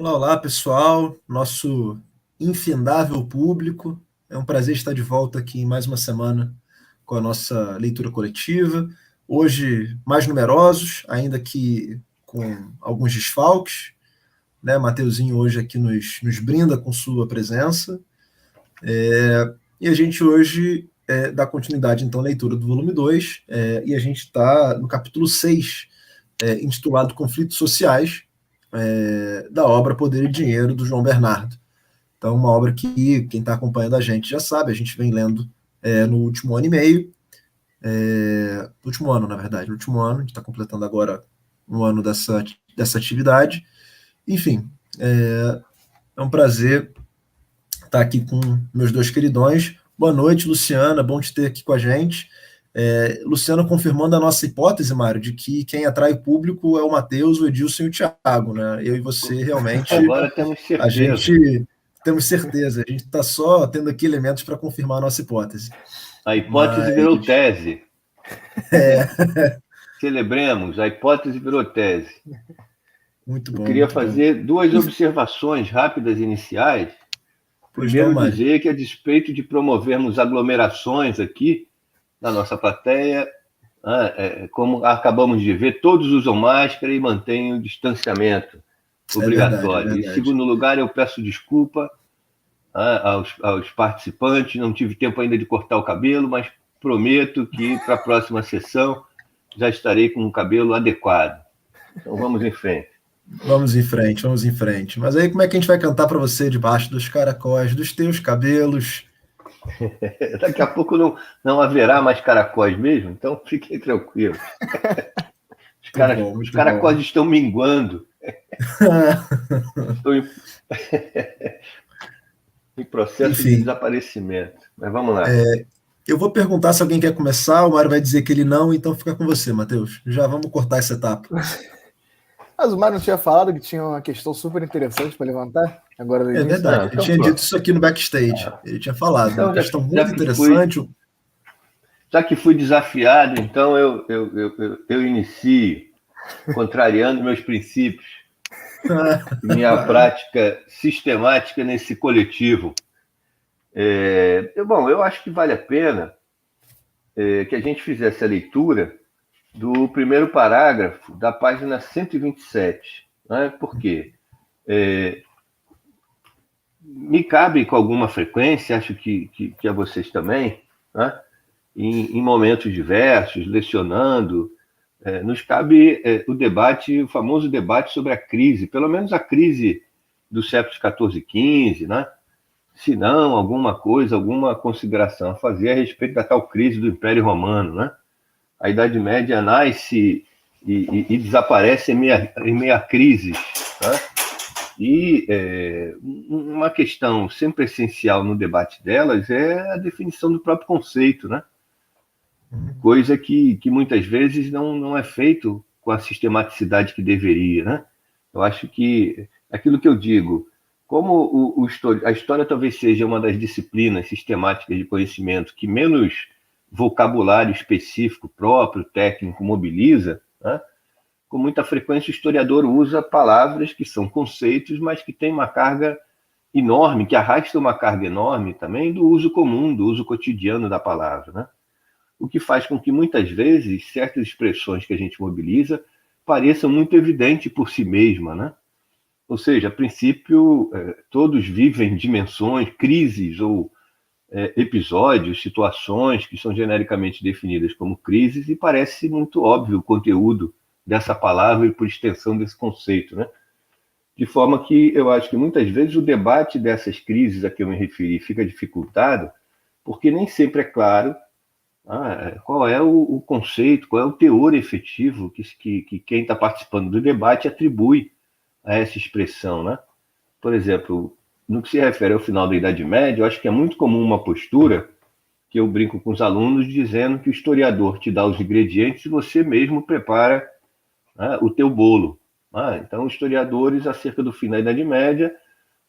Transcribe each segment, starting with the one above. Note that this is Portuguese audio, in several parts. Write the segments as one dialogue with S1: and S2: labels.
S1: Olá, olá, pessoal, nosso infindável público. É um prazer estar de volta aqui em mais uma semana com a nossa leitura coletiva. Hoje, mais numerosos, ainda que com alguns desfalques, né? Mateuzinho hoje aqui nos brinda com sua presença. E a gente hoje dá continuidade, então, à leitura do volume 2, e a gente está no capítulo 6, intitulado Conflitos Sociais, da obra Poder e Dinheiro, do João Bernardo. Então, uma obra que quem está acompanhando a gente já sabe, a gente vem lendo no último ano e meio, no último ano, na verdade, no último ano, a gente está completando agora um ano dessa atividade. Enfim, é um prazer estar aqui com meus dois queridões. Boa noite, Luciana, bom te ter aqui com a gente. Luciana confirmando a nossa hipótese, Mário, de que quem atrai o público é o Matheus, o Edilson e o Thiago, né? Eu e você realmente.
S2: Agora temos certeza.
S1: A gente temos certeza, a gente está só tendo aqui elementos para confirmar a nossa hipótese.
S2: A hipótese virou tese. Celebremos, a hipótese virou tese.
S1: Muito bom.
S2: Eu queria fazer duas observações rápidas iniciais. Primeiro, dizer que, a despeito de promovermos aglomerações aqui na nossa plateia, como acabamos de ver, todos usam máscara e mantêm o distanciamento obrigatório.
S1: É verdade.
S2: Em segundo lugar, eu peço desculpa aos participantes, não tive tempo ainda de cortar o cabelo, mas prometo que para a próxima sessão já estarei com o cabelo adequado. Então vamos em frente.
S1: Vamos em frente. Mas aí como é que a gente vai cantar para você debaixo dos caracóis, dos teus cabelos?
S2: Daqui a pouco não haverá mais caracóis mesmo, então fiquem tranquilos. Os caracóis estão minguando. Estou em processo de desaparecimento. Mas vamos lá.
S1: Eu vou perguntar se alguém quer começar, o Mário vai dizer que ele não, então fica com você, Matheus. Já vamos cortar essa etapa.
S3: Mas o Mário não tinha falado que tinha uma questão super interessante para levantar? Agora
S1: é verdade, ele tinha dito isso aqui no backstage. Ele tinha falado, então, uma questão muito interessante.
S2: Já que fui desafiado, então eu inicio, contrariando meus princípios, minha prática sistemática nesse coletivo. Bom, eu acho que vale a pena que a gente fizesse a leitura do primeiro parágrafo da página 127. Né? Por quê? Me cabe com alguma frequência, acho que a vocês também, né? Em momentos diversos, lecionando, nos cabe o debate, o famoso debate sobre a crise, pelo menos a crise dos séculos XIV e XV, né? Se não, alguma coisa, alguma consideração a fazer a respeito da tal crise do Império Romano, né? A Idade Média nasce e desaparece em meio a crises. Né? E uma questão sempre essencial no debate delas é a definição do próprio conceito, né? Coisa que muitas vezes não é feito com a sistematicidade que deveria. Né? Eu acho que aquilo que eu digo, como a história talvez seja uma das disciplinas sistemáticas de conhecimento que menos vocabulário específico próprio, técnico, mobiliza, né? Com muita frequência o historiador usa palavras que são conceitos, mas que têm uma carga enorme, que arrastam uma carga enorme também do uso comum, do uso cotidiano da palavra. Né? O que faz com que muitas vezes certas expressões que a gente mobiliza pareçam muito evidentes por si mesma. Né? Ou seja, a princípio, todos vivem dimensões, crises ou episódios, situações que são genericamente definidas como crises e parece muito óbvio o conteúdo dessa palavra e por extensão desse conceito, né? De forma que eu acho que muitas vezes o debate dessas crises a que eu me referi fica dificultado porque nem sempre é claro qual é o conceito, qual é o teor efetivo que quem está participando do debate atribui a essa expressão, né? Por exemplo, no que se refere ao final da Idade Média, eu acho que é muito comum uma postura que eu brinco com os alunos dizendo que o historiador te dá os ingredientes e você mesmo prepara o teu bolo. Então, os historiadores, acerca do fim da Idade Média,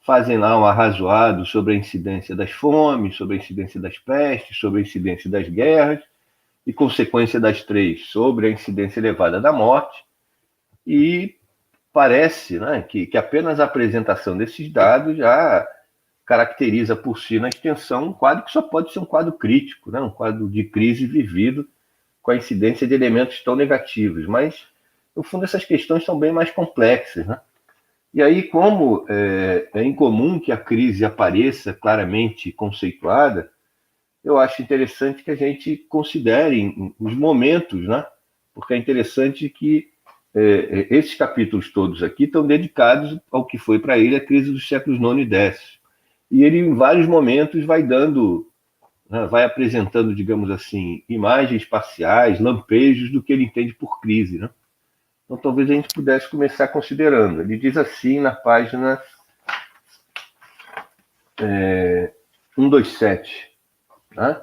S2: fazem lá um arrazoado sobre a incidência das fomes, sobre a incidência das pestes, sobre a incidência das guerras e, consequência das três, sobre a incidência elevada da morte. E parece, né, que apenas a apresentação desses dados já caracteriza por si, na extensão, um quadro que só pode ser um quadro crítico, né, um quadro de crise vivido com a incidência de elementos tão negativos. Mas, no fundo, essas questões são bem mais complexas, né? E aí, como é incomum que a crise apareça claramente conceituada, eu acho interessante que a gente considere os momentos, né? Porque é interessante que esses capítulos todos aqui estão dedicados ao que foi para ele a crise dos séculos IX e X. E ele, em vários momentos, vai dando, né, vai apresentando, digamos assim, imagens parciais, lampejos do que ele entende por crise, né? Então, talvez a gente pudesse começar considerando. Ele diz assim na página 127, né?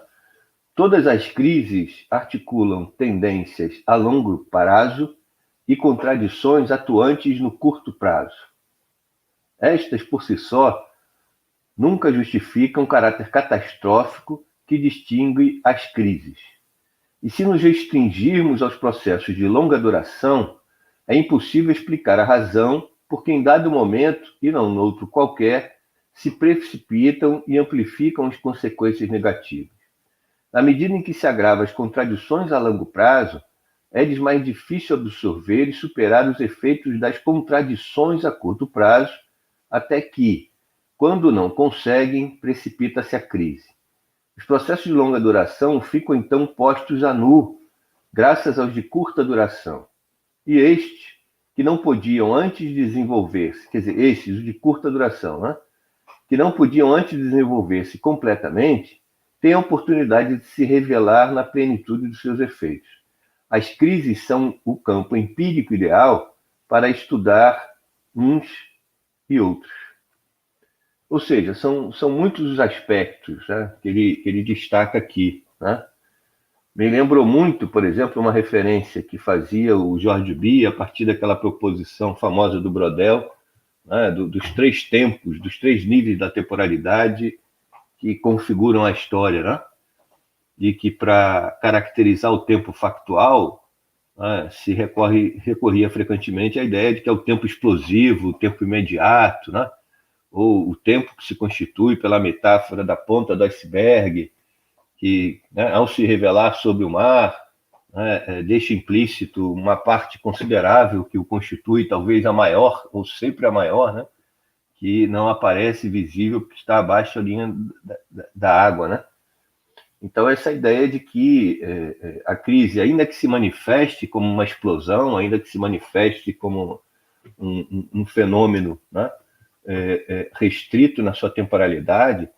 S2: Todas as crises articulam tendências a longo prazo e contradições atuantes no curto prazo. Estas, por si só, nunca justificam o caráter catastrófico que distingue as crises. E se nos restringirmos aos processos de longa duração, é impossível explicar a razão por que em dado momento, e não noutro qualquer, se precipitam e amplificam as consequências negativas. Na medida em que se agravam as contradições a longo prazo, é mais difícil absorver e superar os efeitos das contradições a curto prazo, até que, quando não conseguem, precipita-se a crise. Os processos de longa duração ficam então postos a nu, graças aos de curta duração. E estes, que não podiam antes desenvolver-se, quer dizer, estes, os de curta duração, né? Que não podiam antes desenvolver-se completamente, têm a oportunidade de se revelar na plenitude dos seus efeitos. As crises são o campo empírico ideal para estudar uns e outros. Ou seja, são muitos os aspectos, né, que ele destaca aqui, né? Me lembrou muito, por exemplo, uma referência que fazia o George Bee a partir daquela proposição famosa do Brodel, né, dos três tempos, dos três níveis da temporalidade que configuram a história, né? E que, para caracterizar o tempo factual, né, se recorria frequentemente à ideia de que é o tempo explosivo, o tempo imediato, né? Ou o tempo que se constitui pela metáfora da ponta do iceberg, que, né, ao se revelar sobre o mar, né, deixa implícito uma parte considerável que o constitui, talvez a maior, ou sempre a maior, né, que não aparece visível porque está abaixo da linha da água, né? Então, essa ideia de que a crise, ainda que se manifeste como uma explosão, ainda que se manifeste como um fenômeno, né, restrito na sua temporalidade,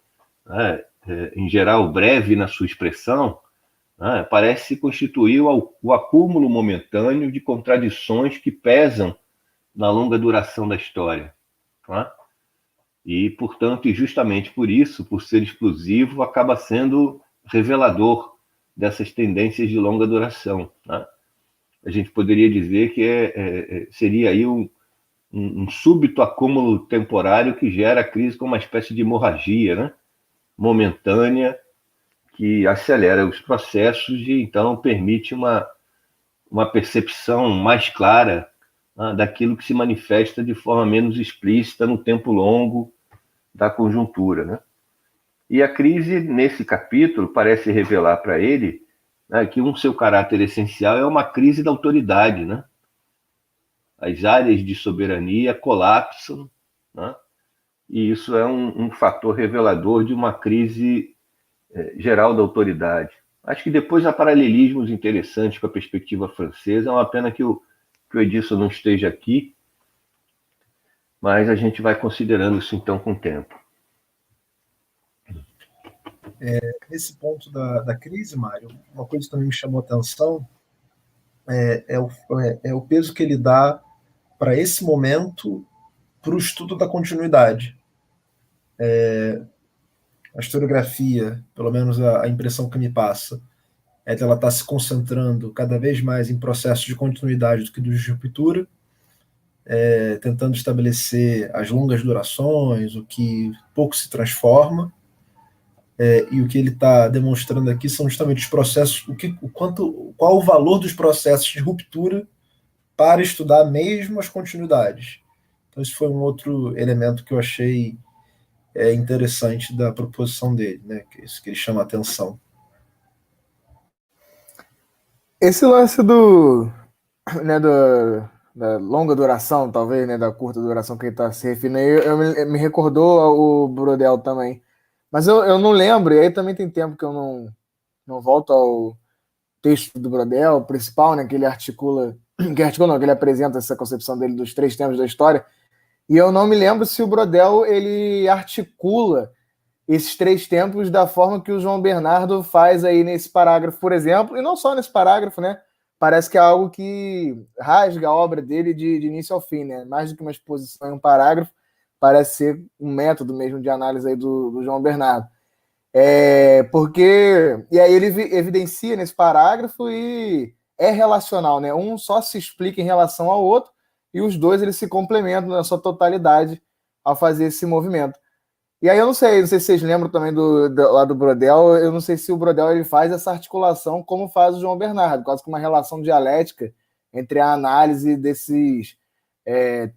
S2: né, em geral breve na sua expressão, né, parece constituir o acúmulo momentâneo de contradições que pesam na longa duração da história, né? E, portanto, e justamente por isso, por ser explosivo, acaba sendo revelador dessas tendências de longa duração, né? A gente poderia dizer que seria aí um súbito acúmulo temporário que gera a crise como uma espécie de hemorragia, né, momentânea, que acelera os processos e, então, permite uma percepção mais clara, né, daquilo que se manifesta de forma menos explícita no tempo longo da conjuntura, né? E a crise, nesse capítulo, parece revelar para ele, né, que seu caráter essencial é uma crise da autoridade, né? As áreas de soberania colapsam, né? E isso é um fator revelador de uma crise geral da autoridade. Acho que depois há paralelismos interessantes com a perspectiva francesa. É uma pena que o Edilson não esteja aqui, mas a gente vai considerando isso então com o tempo.
S1: Nesse ponto da crise, Mário, uma coisa que também me chamou a atenção é o peso que ele dá para esse momento, para o estudo da continuidade. A historiografia, pelo menos a impressão que me passa, é que ela está se concentrando cada vez mais em processos de continuidade do que de ruptura, tentando estabelecer as longas durações, o que pouco se transforma, e o que ele está demonstrando aqui são justamente os processos, qual o valor dos processos de ruptura para estudar mesmo as continuidades. Então, esse foi um outro elemento que eu achei interessante da proposição dele, né? Isso que ele chama a atenção.
S3: Esse lance né, da longa duração, talvez, né, da curta duração que ele está se referindo aí, me recordou o Brodel também. Mas eu não lembro, e aí também tem tempo que eu não volto ao texto do Brodel, o principal, né, que ele articula, que ele apresenta essa concepção dele dos 3 tempos da história, e eu não me lembro se o Brodel ele articula esses 3 tempos da forma que o João Bernardo faz aí nesse parágrafo, por exemplo, e não só nesse parágrafo, né? Parece que é algo que rasga a obra dele de início ao fim, né? Mais do que uma exposição em um parágrafo, parece ser um método mesmo de análise aí do João Bernardo. E aí ele evidencia nesse parágrafo e é relacional, né? Um só se explica em relação ao outro e os dois eles se complementam na sua totalidade ao fazer esse movimento. E aí eu não sei se vocês lembram também lá do Brodel, eu não sei se o Brodel ele faz essa articulação como faz o João Bernardo, quase que uma relação dialética entre a análise desses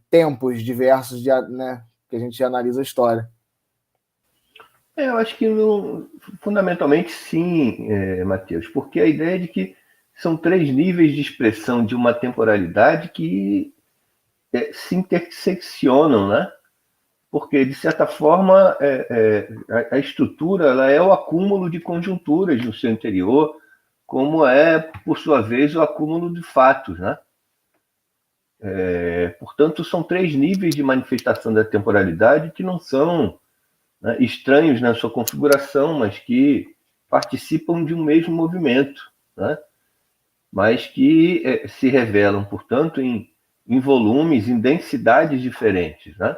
S3: tempos diversos né, que a gente analisa a história.
S2: Eu acho que fundamentalmente sim, Matheus, porque a ideia é de que são 3 níveis de expressão de uma temporalidade que se interseccionam, né? Porque, de certa forma, a estrutura ela é o acúmulo de conjunturas no seu interior, como é, por sua vez, o acúmulo de fatos, né? Portanto, são 3 níveis de manifestação da temporalidade que não são, né, estranhos na sua configuração, mas que participam de um mesmo movimento, né? Mas que se revelam, portanto, em volumes, em densidades diferentes, né?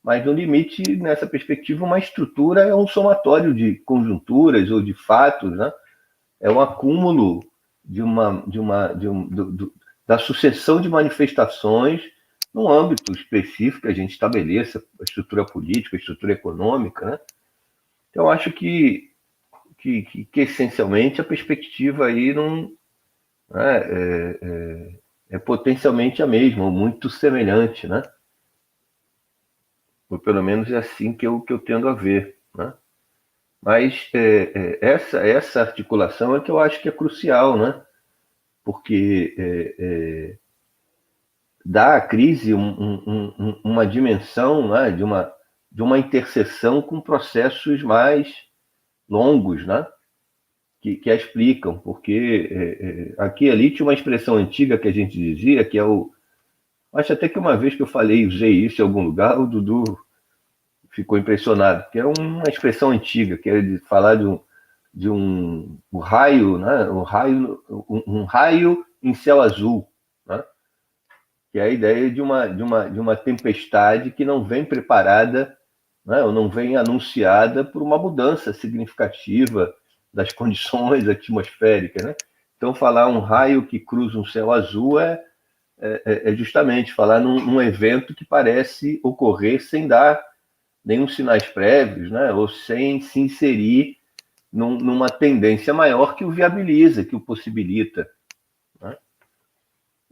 S2: Mas, no limite, nessa perspectiva, uma estrutura é um somatório de conjunturas ou de fatos, né? É um acúmulo da sucessão de manifestações num âmbito específico que a gente estabeleça, a estrutura política, a estrutura econômica, né? Então, acho que essencialmente, a perspectiva aí não é potencialmente a mesma, ou muito semelhante, né? Ou pelo menos é assim que eu tendo a ver, né? Mas essa articulação é que eu acho que é crucial, né? Porque dá à crise uma dimensão, né? de uma interseção com processos mais longos, né? Que a explicam, porque aqui e ali tinha uma expressão antiga que a gente dizia, que é o... Acho até que uma vez que eu usei isso em algum lugar, o Dudu ficou impressionado, que é uma expressão antiga, que era de falar de um raio, né? um raio em céu azul, né? Que é a ideia de uma tempestade que não vem preparada, né? Ou não vem anunciada por uma mudança significativa das condições atmosféricas, né? Então, falar um raio que cruza um céu azul é justamente falar num evento que parece ocorrer sem dar nenhum sinais prévios, né? Ou sem se inserir numa tendência maior que o viabiliza, que o possibilita, né?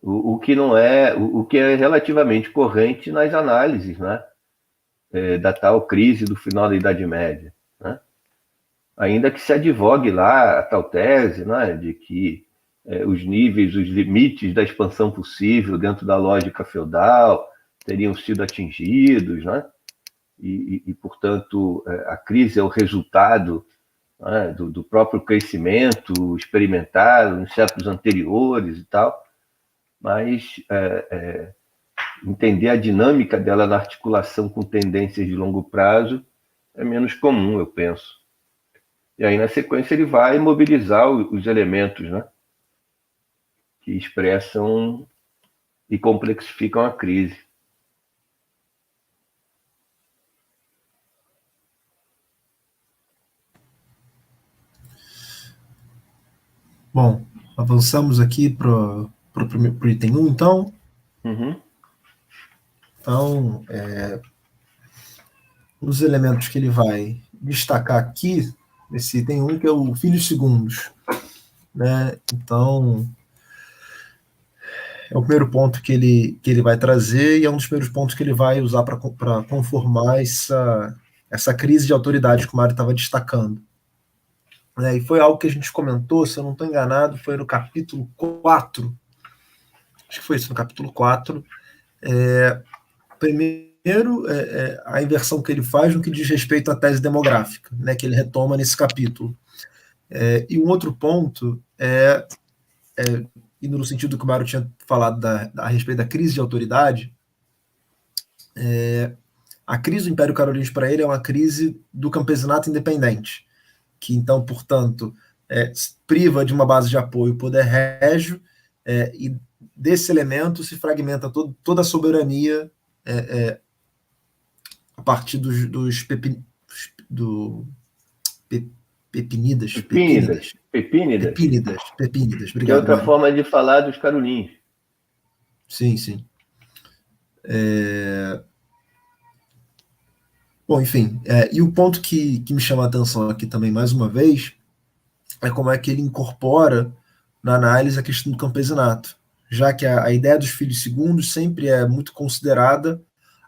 S2: O que não é, o que é relativamente corrente nas análises, né? Da tal crise do final da Idade Média, né? Ainda que se advogue lá a tal tese, né? De que os níveis, os limites da expansão possível dentro da lógica feudal teriam sido atingidos, né? E, portanto, a crise é o resultado, né, do próprio crescimento experimentado em séculos anteriores e tal, mas entender a dinâmica dela na articulação com tendências de longo prazo é menos comum, eu penso. E aí, na sequência, ele vai mobilizar os elementos, né, que expressam e complexificam a crise.
S1: Bom, avançamos aqui para o item 1, então.
S2: Uhum.
S1: Então, os elementos que ele vai destacar aqui, nesse item 1, que é o filhos segundos, né? Então, é o primeiro ponto que ele vai trazer e é um dos primeiros pontos que ele vai usar para conformar essa crise de autoridade que o Mário estava destacando. E foi algo que a gente comentou, se eu não estou enganado, foi no capítulo 4. Acho que foi isso, no capítulo 4. Primeiro, a inversão que ele faz no que diz respeito à tese demográfica, né, que ele retoma nesse capítulo. E um outro ponto indo no sentido que o Mário tinha falado a respeito da crise de autoridade, a crise do Império Carolíngio para ele é uma crise do campesinato independente, que então, portanto, priva de uma base de apoio o poder régio, e desse elemento se fragmenta toda a soberania a partir dos Pepínidas. Obrigado,
S2: que é outra
S1: Mário.
S2: forma de falar dos carolinhos.
S1: Sim. Bom, enfim, e o ponto que me chama a atenção aqui também, mais uma vez, é como é que ele incorpora na análise a questão do campesinato, já que a ideia dos filhos segundos sempre é muito considerada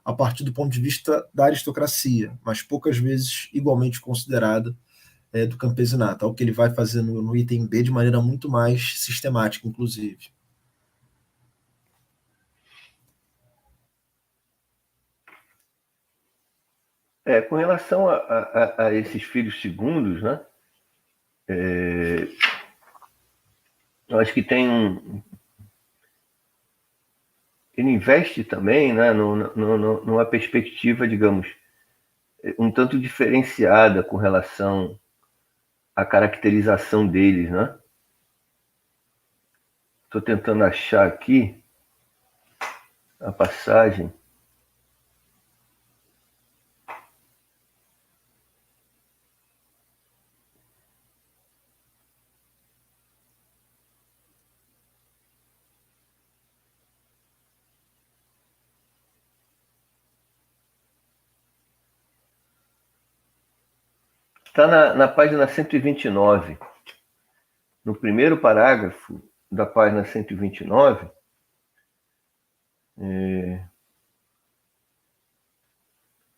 S1: a partir do ponto de vista da aristocracia, mas poucas vezes igualmente considerada do campesinato, algo que ele vai fazer no item B de maneira muito mais sistemática, inclusive.
S2: Com relação a esses filhos segundos, né? Eu acho que ele investe também, né, numa perspectiva, digamos, um tanto diferenciada com relação à caracterização deles, né? Estou tentando achar aqui a passagem. Está na página 129. No primeiro parágrafo da página 129,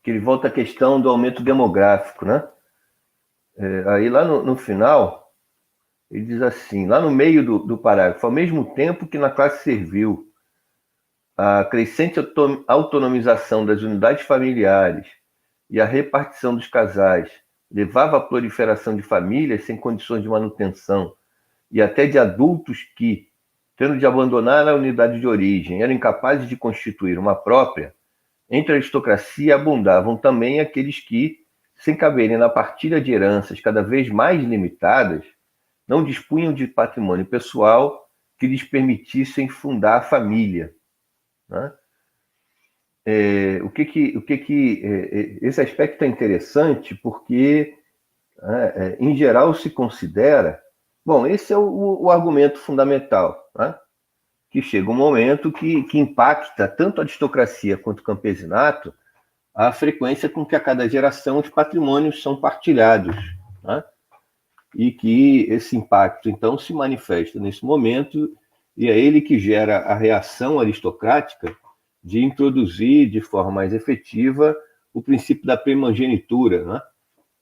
S2: que ele volta à questão do aumento demográfico, né? Aí lá no final, ele diz assim, lá no meio do parágrafo, ao mesmo tempo que na classe servil a crescente autonomização das unidades familiares e a repartição dos casais levava à proliferação de famílias sem condições de manutenção e até de adultos que, tendo de abandonar a unidade de origem, eram incapazes de constituir uma própria, entre a aristocracia abundavam também aqueles que, sem caberem na partilha de heranças cada vez mais limitadas, não dispunham de patrimônio pessoal que lhes permitissem fundar a família. Né? Esse aspecto é interessante porque, em geral, se considera... Bom, esse é o argumento fundamental, né? Que chega um momento que impacta tanto a aristocracia quanto o campesinato a frequência com que a cada geração os patrimônios são partilhados, né? E que esse impacto, então, se manifesta nesse momento e é ele que gera a reação aristocrática de introduzir de forma mais efetiva o princípio da primogenitura, né?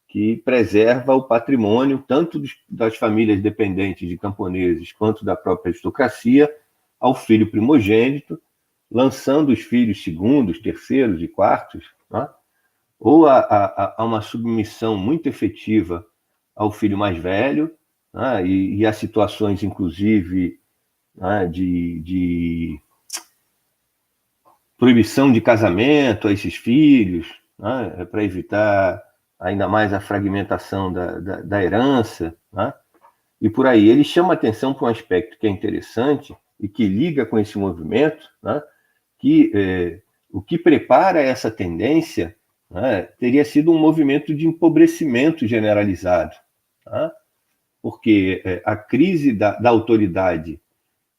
S2: Que preserva o patrimônio tanto das famílias dependentes de camponeses quanto da própria aristocracia ao filho primogênito, lançando os filhos segundos, terceiros e quartos, né? Ou a uma submissão muito efetiva ao filho mais velho, né? E a situações, inclusive, né, de proibição de casamento a esses filhos, né, para evitar ainda mais a fragmentação da herança, né? E por aí. Ele chama atenção para um aspecto que é interessante e que liga com esse movimento, né? Que o que prepara essa tendência, né, teria sido um movimento de empobrecimento generalizado, né? Porque a crise da autoridade,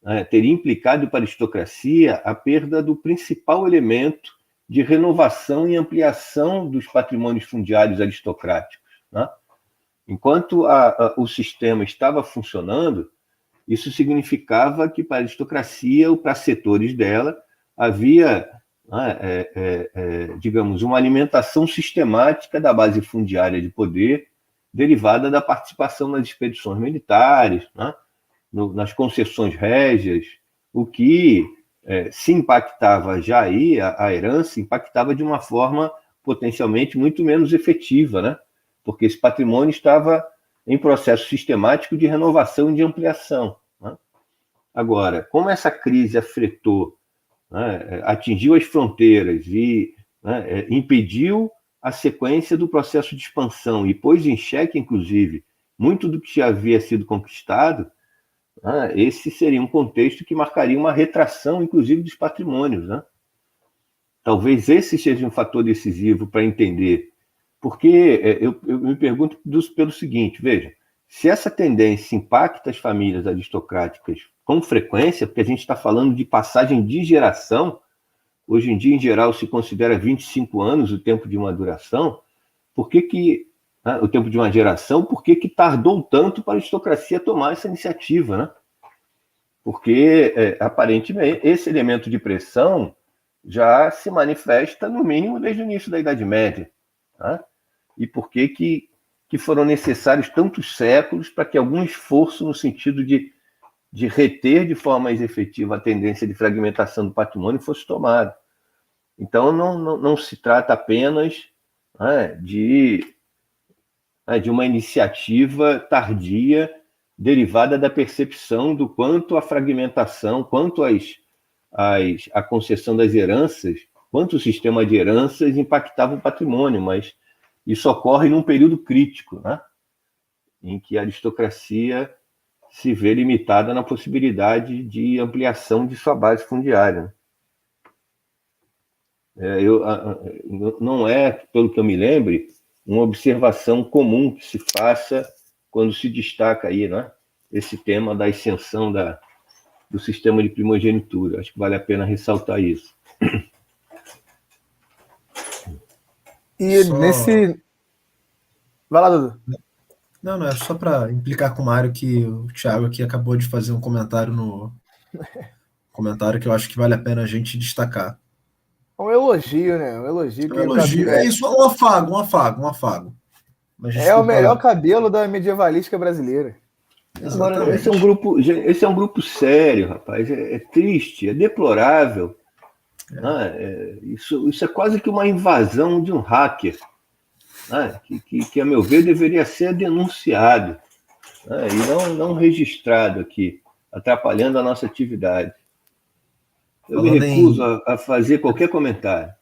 S2: né, teria implicado para a aristocracia a perda do principal elemento de renovação e ampliação dos patrimônios fundiários aristocráticos, né? Enquanto o sistema estava funcionando, isso significava que para a aristocracia ou para setores dela havia, digamos, uma alimentação sistemática da base fundiária de poder derivada da participação nas expedições militares, né, nas concessões régias, o que se impactava já aí, a herança impactava de uma forma potencialmente muito menos efetiva, né? Porque esse patrimônio estava em processo sistemático de renovação e de ampliação, né? Agora, como essa crise afetou, né, atingiu as fronteiras e, né, impediu a sequência do processo de expansão e pôs em xeque, inclusive, muito do que já havia sido conquistado, esse seria um contexto que marcaria uma retração, inclusive, dos patrimônios, né? Talvez esse seja um fator decisivo para entender, porque eu me pergunto pelo seguinte, veja, se essa tendência impacta as famílias aristocráticas com frequência, porque a gente está falando de passagem de geração, hoje em dia, em geral, se considera 25 anos o tempo de uma duração, o tempo de uma geração, por que tardou tanto para a aristocracia tomar essa iniciativa, né? Porque, aparentemente, esse elemento de pressão já se manifesta, no mínimo, desde o início da Idade Média, tá? E por que foram necessários tantos séculos para que algum esforço no sentido de reter de forma mais efetiva a tendência de fragmentação do patrimônio fosse tomado. Então, não se trata apenas, né, de uma iniciativa tardia derivada da percepção do quanto a fragmentação, quanto a concessão das heranças, quanto o sistema de heranças impactava o patrimônio, mas isso ocorre num período crítico, né, em que a aristocracia se vê limitada na possibilidade de ampliação de sua base fundiária. Não é, pelo que eu me lembre, uma observação comum que se faça quando se destaca aí, né, esse tema da extensão do sistema de primogenitura. Acho que vale a pena ressaltar isso.
S3: E nesse... Vai lá, Dudu.
S1: Não, é só para implicar com o Mário que o Thiago aqui acabou de fazer um comentário que eu acho que vale a pena a gente destacar.
S3: Um elogio, né? Um elogio.
S1: Um elogio, é isso, um afago.
S3: Mas, é o melhor cabelo da medievalística brasileira.
S2: Agora, esse é um grupo sério, rapaz. É triste, é deplorável. Isso é quase que uma invasão de um hacker, que a meu ver, deveria ser denunciado, e não registrado aqui, atrapalhando a nossa atividade. Eu me recuso a fazer qualquer comentário.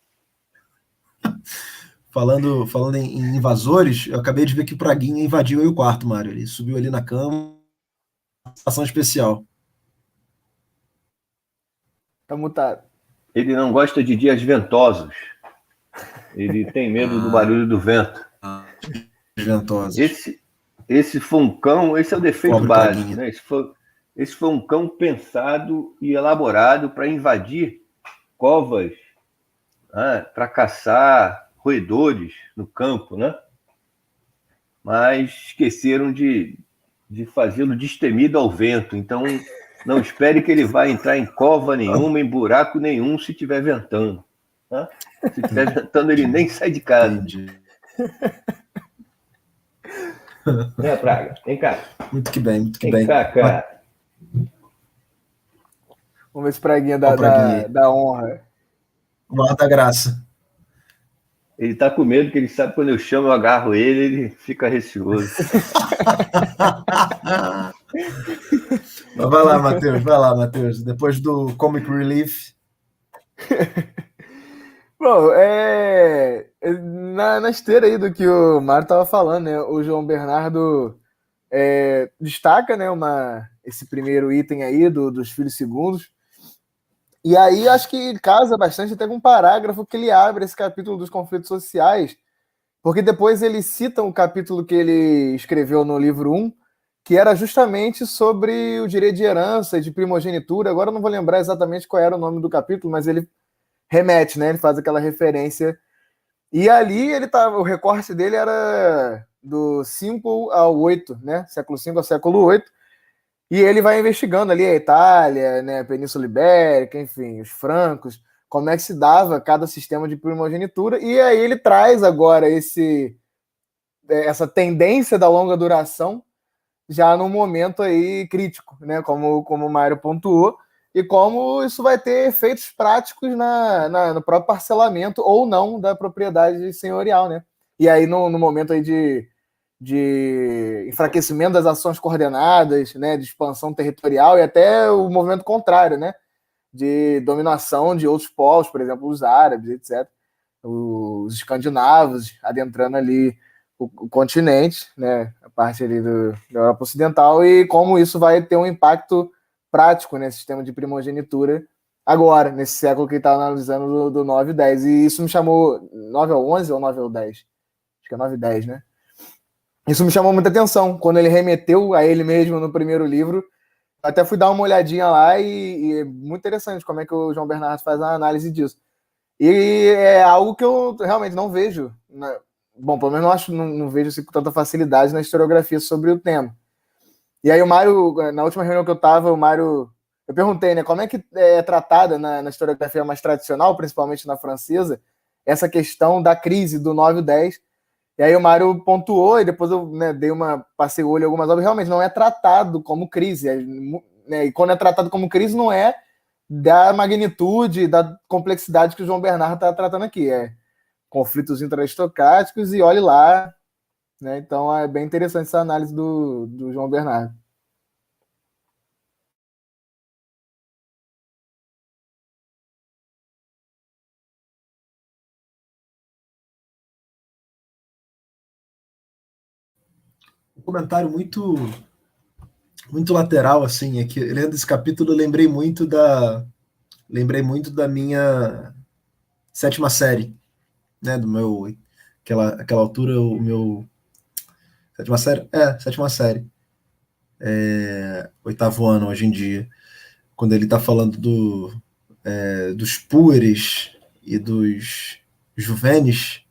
S1: Falando em invasores, eu acabei de ver que o Praguinha invadiu aí o quarto, Mário. Ele subiu ali na cama. Ação especial.
S3: Tá mutado.
S2: Ele não gosta de dias ventosos. Ele tem medo do barulho do vento.
S1: Ventosos.
S2: Esse foi um cão, esse é o defeito básico, né? Esse foi um cão pensado e elaborado para invadir covas, para caçar roedores no campo, né? Mas esqueceram de fazê-lo destemido ao vento. Então, não espere que ele vai entrar em cova nenhuma, em buraco nenhum, se estiver ventando. Né? Se estiver ventando, ele nem sai de casa. Né, Praga? Vem cá.
S1: Muito que bem.
S2: Vem cá, cara.
S3: Vamos ver se Praguinha da honra.
S1: Honra da graça.
S2: Ele tá com medo, que ele sabe que quando eu chamo, eu agarro ele fica receoso.
S1: Mas vai lá, Matheus. Depois do Comic Relief.
S3: Bom, na esteira aí do que o Mário estava falando, né? O João Bernardo destaca, né, esse primeiro item aí dos filhos segundos. E aí acho que casa bastante até com um parágrafo que ele abre esse capítulo dos conflitos sociais, porque depois ele cita um capítulo que ele escreveu no livro 1, que era justamente sobre o direito de herança e de primogenitura. Agora eu não vou lembrar exatamente qual era o nome do capítulo, mas ele remete, né? Ele faz aquela referência. E ali o recorte dele era do 5 ao 8, né? Século 5 ao século 8. E ele vai investigando ali a Itália, né, a Península Ibérica, enfim, os francos, como é que se dava cada sistema de primogenitura, e aí ele traz agora essa tendência da longa duração já num momento aí crítico, né, como o Mário pontuou, e como isso vai ter efeitos práticos no próprio parcelamento ou não da propriedade senhorial, né? E aí no momento aí de enfraquecimento das ações coordenadas, né, de expansão territorial e até o movimento contrário, né, de dominação de outros povos, por exemplo, os árabes, etc., os escandinavos adentrando ali o continente, né, a parte ali da Europa Ocidental, e como isso vai ter um impacto prático nesse sistema de primogenitura agora, nesse século que está analisando do 9 e 10. E isso me chamou 9 ao 11 ou 9 ao 10? Acho que é 9 e 10, né? Isso me chamou muita atenção, quando ele remeteu a ele mesmo no primeiro livro. Até fui dar uma olhadinha lá e é muito interessante como é que o João Bernardo faz a análise disso. E é algo que eu realmente não vejo, né? Bom, pelo menos não vejo assim, com tanta facilidade na historiografia sobre o tema. E aí o Mário, na última reunião que eu estava, eu perguntei, né, como é que é tratada na historiografia mais tradicional, principalmente na francesa, essa questão da crise do 9 e 10. E aí o Mário pontuou, e depois eu, né, passei o olho em algumas obras, realmente não é tratado como crise. Né, e quando é tratado como crise, não é da magnitude, da complexidade que o João Bernardo está tratando aqui. É conflitos intraestocásticos e olhe lá. Né, então é bem interessante essa análise do João Bernardo.
S1: Um comentário muito lateral, assim, é que lendo esse capítulo eu lembrei muito da minha sétima série, né, do meu, aquela altura, o meu, sétima série, oitavo ano hoje em dia, quando ele está falando dos pueris e dos juvenes,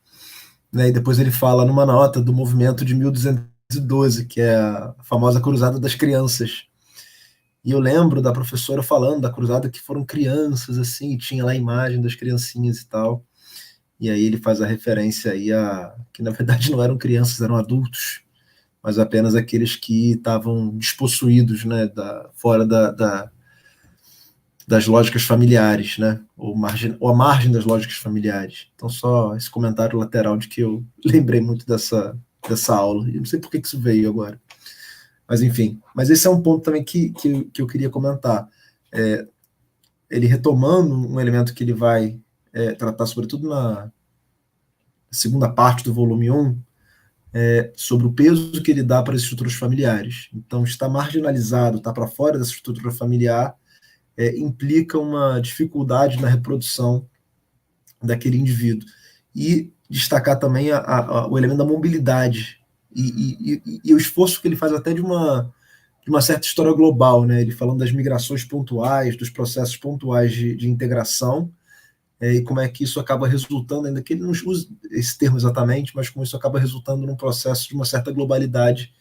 S1: né, e depois ele fala numa nota do movimento de 1212, que é a famosa Cruzada das Crianças. E eu lembro da professora falando da cruzada que foram crianças, assim, e tinha lá a imagem das criancinhas e tal. E aí ele faz a referência aí a que na verdade não eram crianças, eram adultos, mas apenas aqueles que estavam despossuídos, né, fora das lógicas familiares, né, ou à margem das lógicas familiares. Então só esse comentário lateral de que eu lembrei muito dessa aula. E não sei por que isso veio agora. Mas enfim, mas esse é um ponto também que eu queria comentar. Ele retomando um elemento que ele vai tratar, sobretudo na segunda parte do volume 1, sobre o peso que ele dá para as estruturas familiares. Então, estar marginalizado, estar para fora dessa estrutura familiar, implica uma dificuldade na reprodução daquele indivíduo. E destacar também o elemento da mobilidade e o esforço que ele faz até de uma certa história global, né? Ele falando das migrações pontuais, dos processos pontuais de integração, e como é que isso acaba resultando, ainda que ele não use esse termo exatamente, mas como isso acaba resultando num processo de uma certa globalidade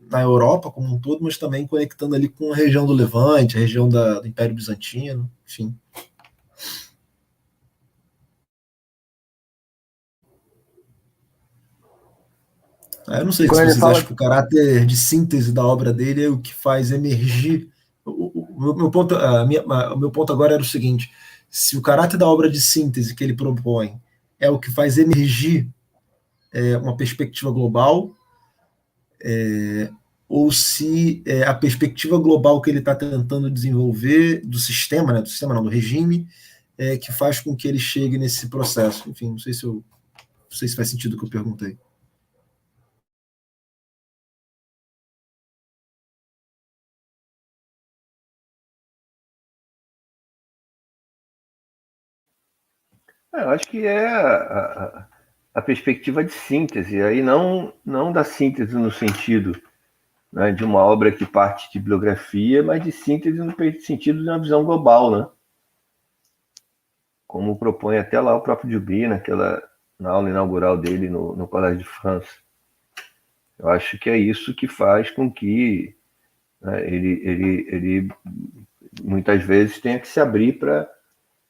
S1: na Europa como um todo, mas também conectando ali com a região do Levante, a região do Império Bizantino, enfim. Eu não sei se vocês acham que o caráter de síntese da obra dele é o que faz emergir. O meu ponto agora era o seguinte: se o caráter da obra de síntese que ele propõe é o que faz emergir uma perspectiva global, ou se a perspectiva global que ele está tentando desenvolver do sistema, né, do sistema não, do regime, que faz com que ele chegue nesse processo. Enfim, não sei se faz sentido o que eu perguntei.
S2: Eu acho que é a perspectiva de síntese, aí não da síntese no sentido, né, de uma obra que parte de bibliografia, mas de síntese no sentido de uma visão global, né? Como propõe até lá o próprio Duby, na aula inaugural dele no Collège de France. Eu acho que é isso que faz com que né? Ele muitas vezes tem que se abrir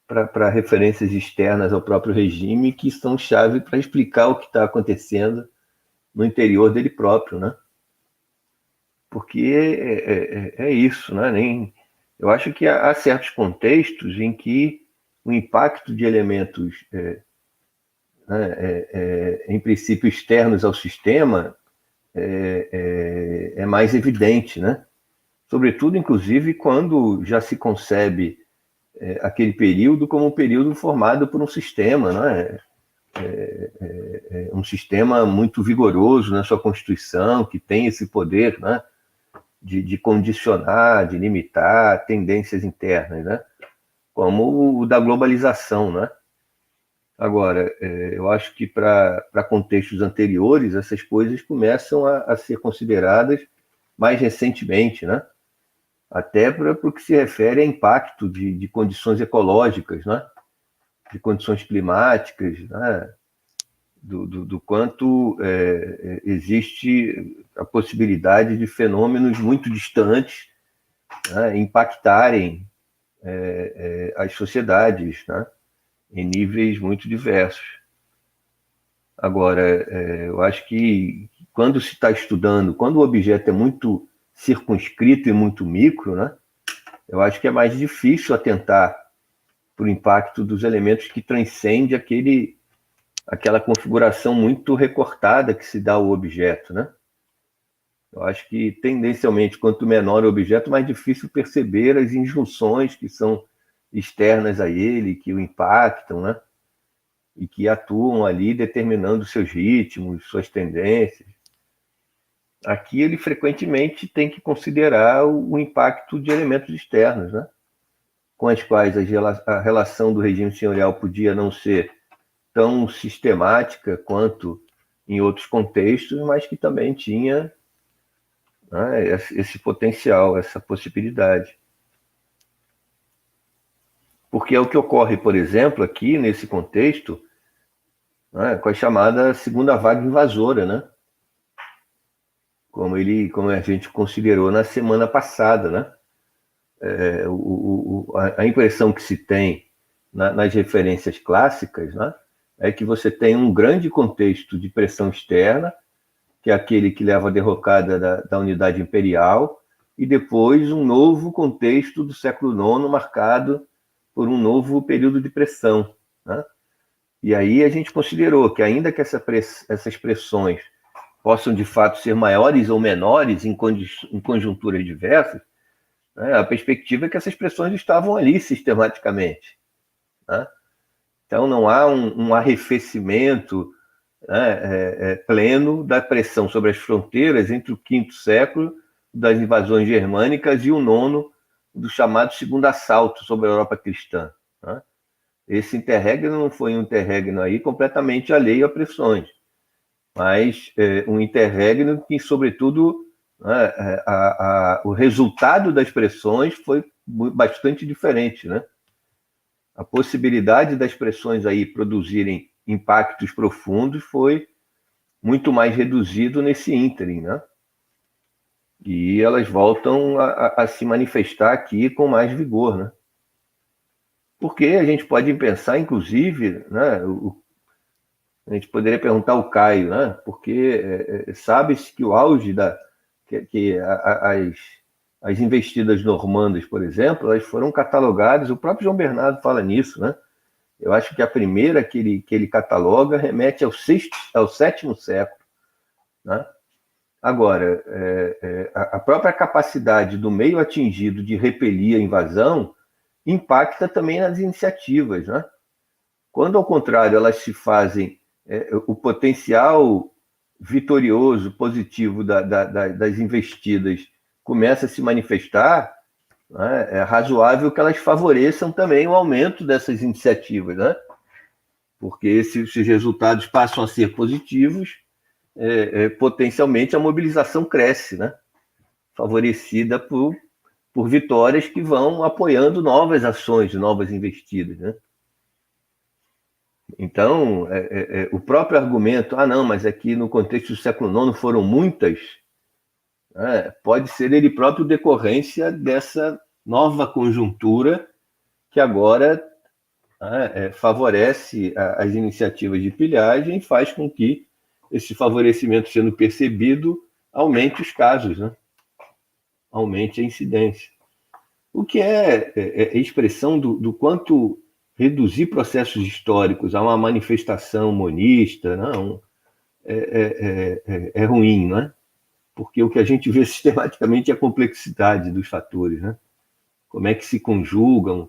S2: para referências externas ao próprio regime que são chave para explicar o que está acontecendo no interior dele próprio, né? Porque é isso, né? Eu acho que há certos contextos em que o impacto de elementos, em princípio, externos ao sistema é mais evidente, né? Sobretudo, inclusive, quando já se concebe aquele período como um período formado por um sistema, né? Um sistema muito vigoroso na sua constituição, que tem esse poder, né? De condicionar, de limitar tendências internas, né? Como o da globalização, né? Agora, eu acho que para contextos anteriores, essas coisas começam a ser consideradas mais recentemente, né? Até para o que se refere a impacto de condições ecológicas, né? De condições climáticas, né? Do quanto existe a possibilidade de fenômenos muito distantes, né? Impactarem as sociedades, né? Em níveis muito diversos. Agora, eu acho que quando se está estudando, quando o objeto é muito circunscrito e muito micro, né? Eu acho que é mais difícil atentar para o impacto dos elementos que transcende aquela configuração muito recortada que se dá ao objeto, né? Eu acho que, tendencialmente, quanto menor o objeto, mais difícil perceber as injunções que são externas a ele, que o impactam, né? E que atuam ali determinando seus ritmos, suas tendências. Aqui ele frequentemente tem que considerar o impacto de elementos externos, né? Com as quais a relação do regime senhorial podia não ser tão sistemática quanto em outros contextos, mas que também tinha, né, esse potencial, essa possibilidade. Porque é o que ocorre, por exemplo, aqui nesse contexto, né, com a chamada segunda vaga invasora, né? Como a gente considerou na semana passada, né? A impressão que se tem nas referências clássicas, né, é que você tem um grande contexto de pressão externa, que é aquele que leva à derrocada da unidade imperial, e depois um novo contexto do século IX marcado por um novo período de pressão, né? E aí a gente considerou que, ainda que essas pressões possam de fato ser maiores ou menores em conjunturas diversas, né, a perspectiva é que essas pressões estavam ali sistematicamente, né? Então não há um arrefecimento, né, pleno da pressão sobre as fronteiras entre o quinto século das invasões germânicas e o nono do chamado segundo assalto sobre a Europa cristã, né? Esse interregno não foi um interregno aí completamente alheio a pressões, mas um interregno que, sobretudo, né, o resultado das pressões foi bastante diferente, né? A possibilidade das pressões aí produzirem impactos profundos foi muito mais reduzido nesse ínterim, né? E elas voltam a se manifestar aqui com mais vigor, né? Porque a gente pode pensar, inclusive, né, a gente poderia perguntar ao Caio, né? Porque sabe-se que o auge as investidas normandas, por exemplo, elas foram catalogadas, o próprio João Bernardo fala nisso, né? Eu acho que a primeira que ele cataloga remete ao sétimo século, né? Agora, a própria capacidade do meio atingido de repelir a invasão impacta também nas iniciativas, né? Quando, ao contrário, elas se fazem, o potencial vitorioso, positivo das investidas começa a se manifestar, né? É razoável que elas favoreçam também o aumento dessas iniciativas, né? Porque se os resultados passam a ser positivos, potencialmente a mobilização cresce, né? Favorecida por vitórias que vão apoiando novas ações, novas investidas, né? Então, o próprio argumento, não, mas aqui no contexto do século IX foram muitas, pode ser ele próprio decorrência dessa nova conjuntura que agora favorece as iniciativas de pilhagem e faz com que esse favorecimento sendo percebido aumente os casos, né? Aumente a incidência. O que é expressão do quanto reduzir processos históricos a uma manifestação monista, não, é ruim, né? Porque o que a gente vê sistematicamente é a complexidade dos fatores, né? Como é que se conjugam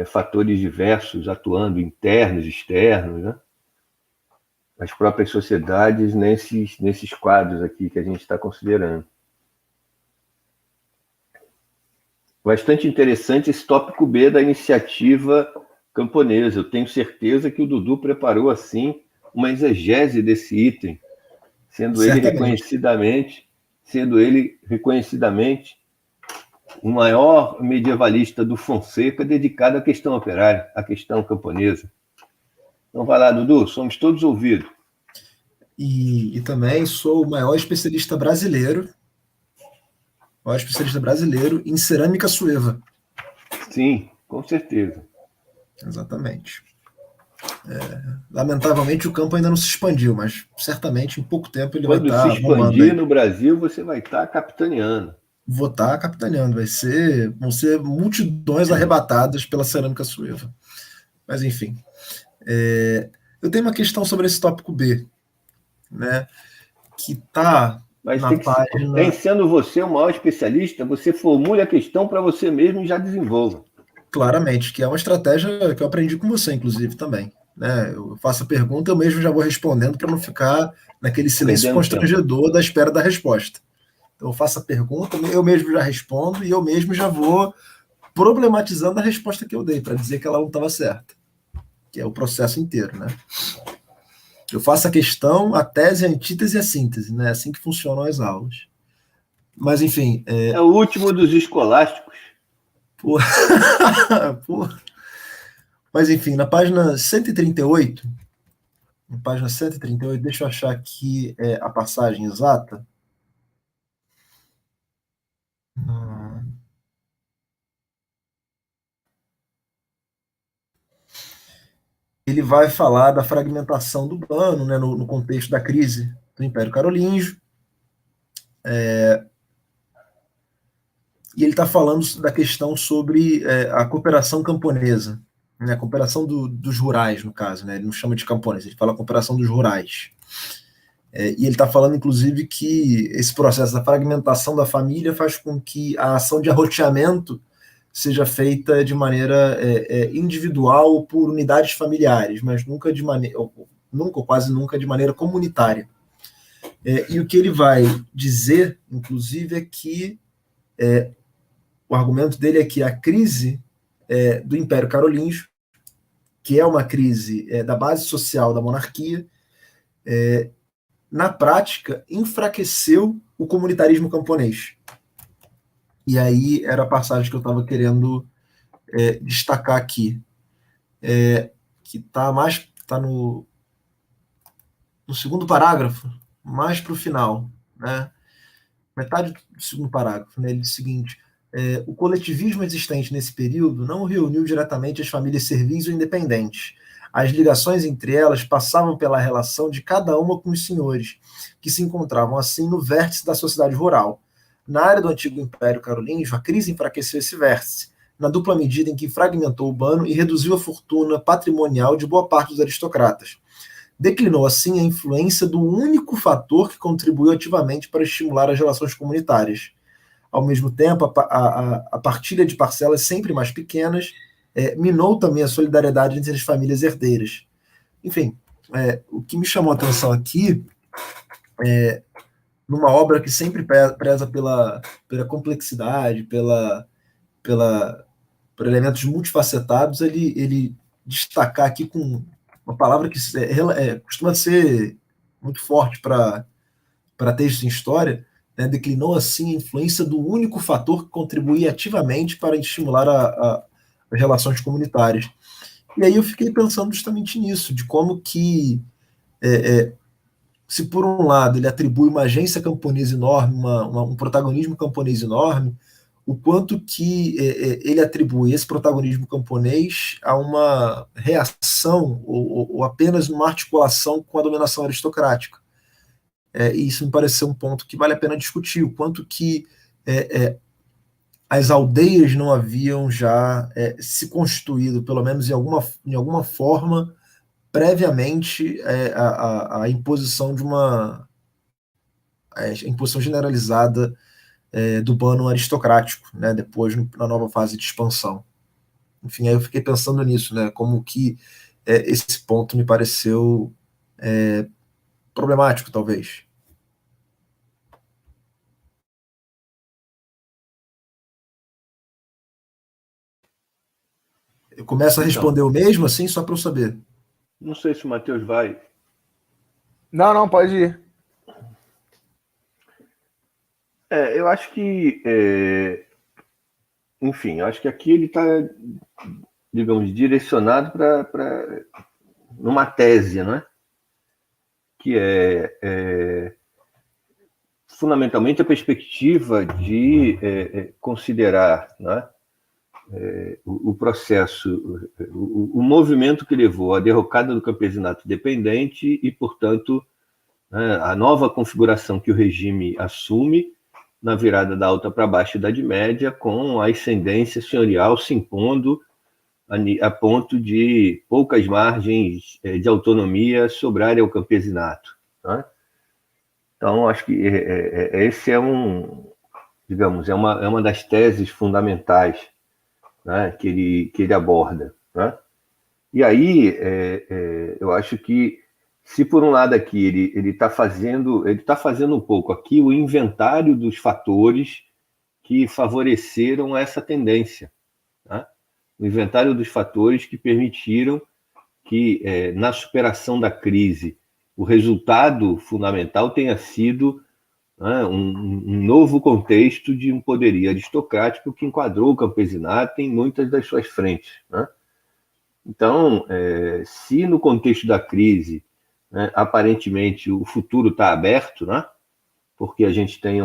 S2: fatores diversos atuando, internos, externos, né? As próprias sociedades nesses quadros aqui que a gente está considerando. Bastante interessante esse tópico B da iniciativa camponesa. Eu tenho certeza que o Dudu preparou, assim, uma exegese desse item, sendo ele reconhecidamente o maior medievalista do Fonseca dedicado à questão operária, à questão camponesa. Então vai lá, Dudu, somos todos ouvidos.
S1: E também sou o maior especialista brasileiro em cerâmica sueva.
S2: Sim, com certeza.
S1: Exatamente. Lamentavelmente o campo ainda não se expandiu, mas certamente em pouco tempo ele vai estar
S2: bombando. Quando se expandir no Brasil, você vai estar capitaneando.
S1: Vou estar capitaneando, vão ser multidões arrebatadas pela cerâmica sueva. Mas enfim, eu tenho uma questão sobre esse tópico B, né? Que está na página.
S2: Sendo você o maior especialista, você formule a questão para você mesmo e já desenvolva.
S1: Claramente, que é uma estratégia que eu aprendi com você, inclusive, também. Né? Eu faço a pergunta, eu mesmo já vou respondendo para não ficar naquele silêncio constrangedor da espera da resposta. Então, eu faço a pergunta, eu mesmo já respondo e eu mesmo já vou problematizando a resposta que eu dei, para dizer que ela não estava certa. Que é o processo inteiro, né? Eu faço a questão, a tese, a antítese e a síntese, né? É assim que funcionam as aulas. Mas, enfim...
S2: É o último dos escolásticos.
S1: Porra. Mas, enfim, na página 138, deixa eu achar aqui a passagem exata. Ele vai falar da fragmentação do bano, né, no contexto da crise do Império Carolíngio. E ele está falando da questão sobre a cooperação camponesa, né, a cooperação dos rurais, no caso. Né, ele não chama de camponês, ele fala cooperação dos rurais. E ele está falando, inclusive, que esse processo da fragmentação da família faz com que a ação de arroteamento seja feita de maneira individual por unidades familiares, mas nunca ou quase nunca de maneira comunitária. E o que ele vai dizer, inclusive, é que o argumento dele é que a crise do Império Carolíngio, que é uma crise da base social da monarquia, na prática, enfraqueceu o comunitarismo camponês. E aí era a passagem que eu estava querendo destacar aqui, que está no segundo parágrafo, mais para o final, né? Metade do segundo parágrafo, né? Ele diz o seguinte: o coletivismo existente nesse período não reuniu diretamente as famílias servis ou independentes. As ligações entre elas passavam pela relação de cada uma com os senhores, que se encontravam assim no vértice da sociedade rural. Na área do antigo Império Carolíngio, a crise enfraqueceu esse vértice, na dupla medida em que fragmentou o bano e reduziu a fortuna patrimonial de boa parte dos aristocratas. Declinou assim a influência do único fator que contribuiu ativamente para estimular as relações comunitárias. Ao mesmo tempo, a partilha de parcelas sempre mais pequenas minou também a solidariedade entre as famílias herdeiras. Enfim, o que me chamou a atenção aqui numa obra que sempre preza pela complexidade, por elementos multifacetados, ele destacar aqui com uma palavra que costuma ser muito forte para textos em história, né, declinou assim a influência do único fator que contribuía ativamente para estimular as relações comunitárias. E aí eu fiquei pensando justamente nisso, de como que se por um lado ele atribui uma agência camponesa enorme, um protagonismo camponês enorme, o quanto que ele atribui esse protagonismo camponês a uma reação ou apenas uma articulação com a dominação aristocrática. E isso me pareceu um ponto que vale a pena discutir, o quanto que as aldeias não haviam já se constituído, pelo menos em alguma forma, previamente a imposição de a imposição generalizada do bano aristocrático, né, depois na nova fase de expansão. Enfim, aí eu fiquei pensando nisso, né, como que esse ponto me pareceu problemático, talvez. Eu começo a responder o mesmo, assim, só para eu saber.
S2: Não sei se o Matheus vai.
S3: Não, pode ir.
S2: Eu acho que, enfim, eu acho que aqui ele está, digamos, direcionado para numa tese, né? Que fundamentalmente a perspectiva de considerar, né, o processo, o movimento que levou à derrocada do campesinato dependente e, portanto, né, a nova configuração que o regime assume na virada da Alta para Baixa Idade Média, com a ascendência senhorial se impondo a ponto de poucas margens de autonomia sobrarem ao campesinato. Né? Então, acho que esse digamos, é uma das teses fundamentais, né, que ele aborda. Né? E aí, eu acho que, se por um lado aqui ele está fazendo um pouco aqui o inventário dos fatores que favoreceram essa tendência, né? O inventário dos fatores que permitiram que, na superação da crise, o resultado fundamental tenha sido, né, um novo contexto de um poderio aristocrático que enquadrou o campesinato em muitas das suas frentes. Né? Então, se no contexto da crise, né, aparentemente o futuro está aberto, né, porque a gente tem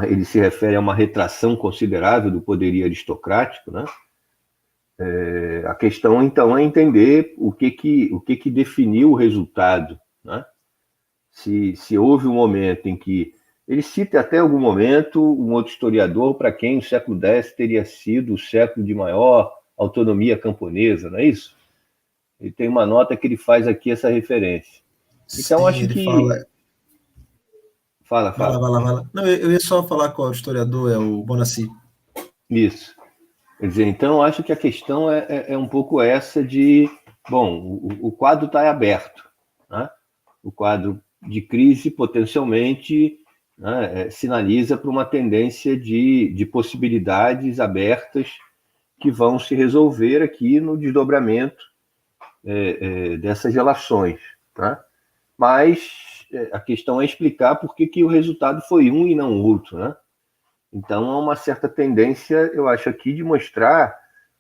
S2: ele se refere a uma retração considerável do poderio aristocrático, né? A questão, então, é entender o que definiu o resultado, né? Se houve um momento em que ele cita até algum momento um outro historiador para quem o século X teria sido o século de maior autonomia camponesa, não é isso? Ele tem uma nota que ele faz aqui essa referência. Então,
S1: sim,
S2: acho
S1: ele
S2: que... Fala.
S1: Vai lá. Não, eu ia só falar com o historiador, é o Bonassi.
S2: Isso. Quer dizer, então, acho que a questão é um pouco essa de... Bom, o quadro está aberto. Né? O quadro de crise, potencialmente, né, sinaliza para uma tendência de possibilidades abertas que vão se resolver aqui no desdobramento dessas relações. Tá? Mas a questão é explicar por que o resultado foi um e não outro. Né? Então, há uma certa tendência, eu acho, aqui de mostrar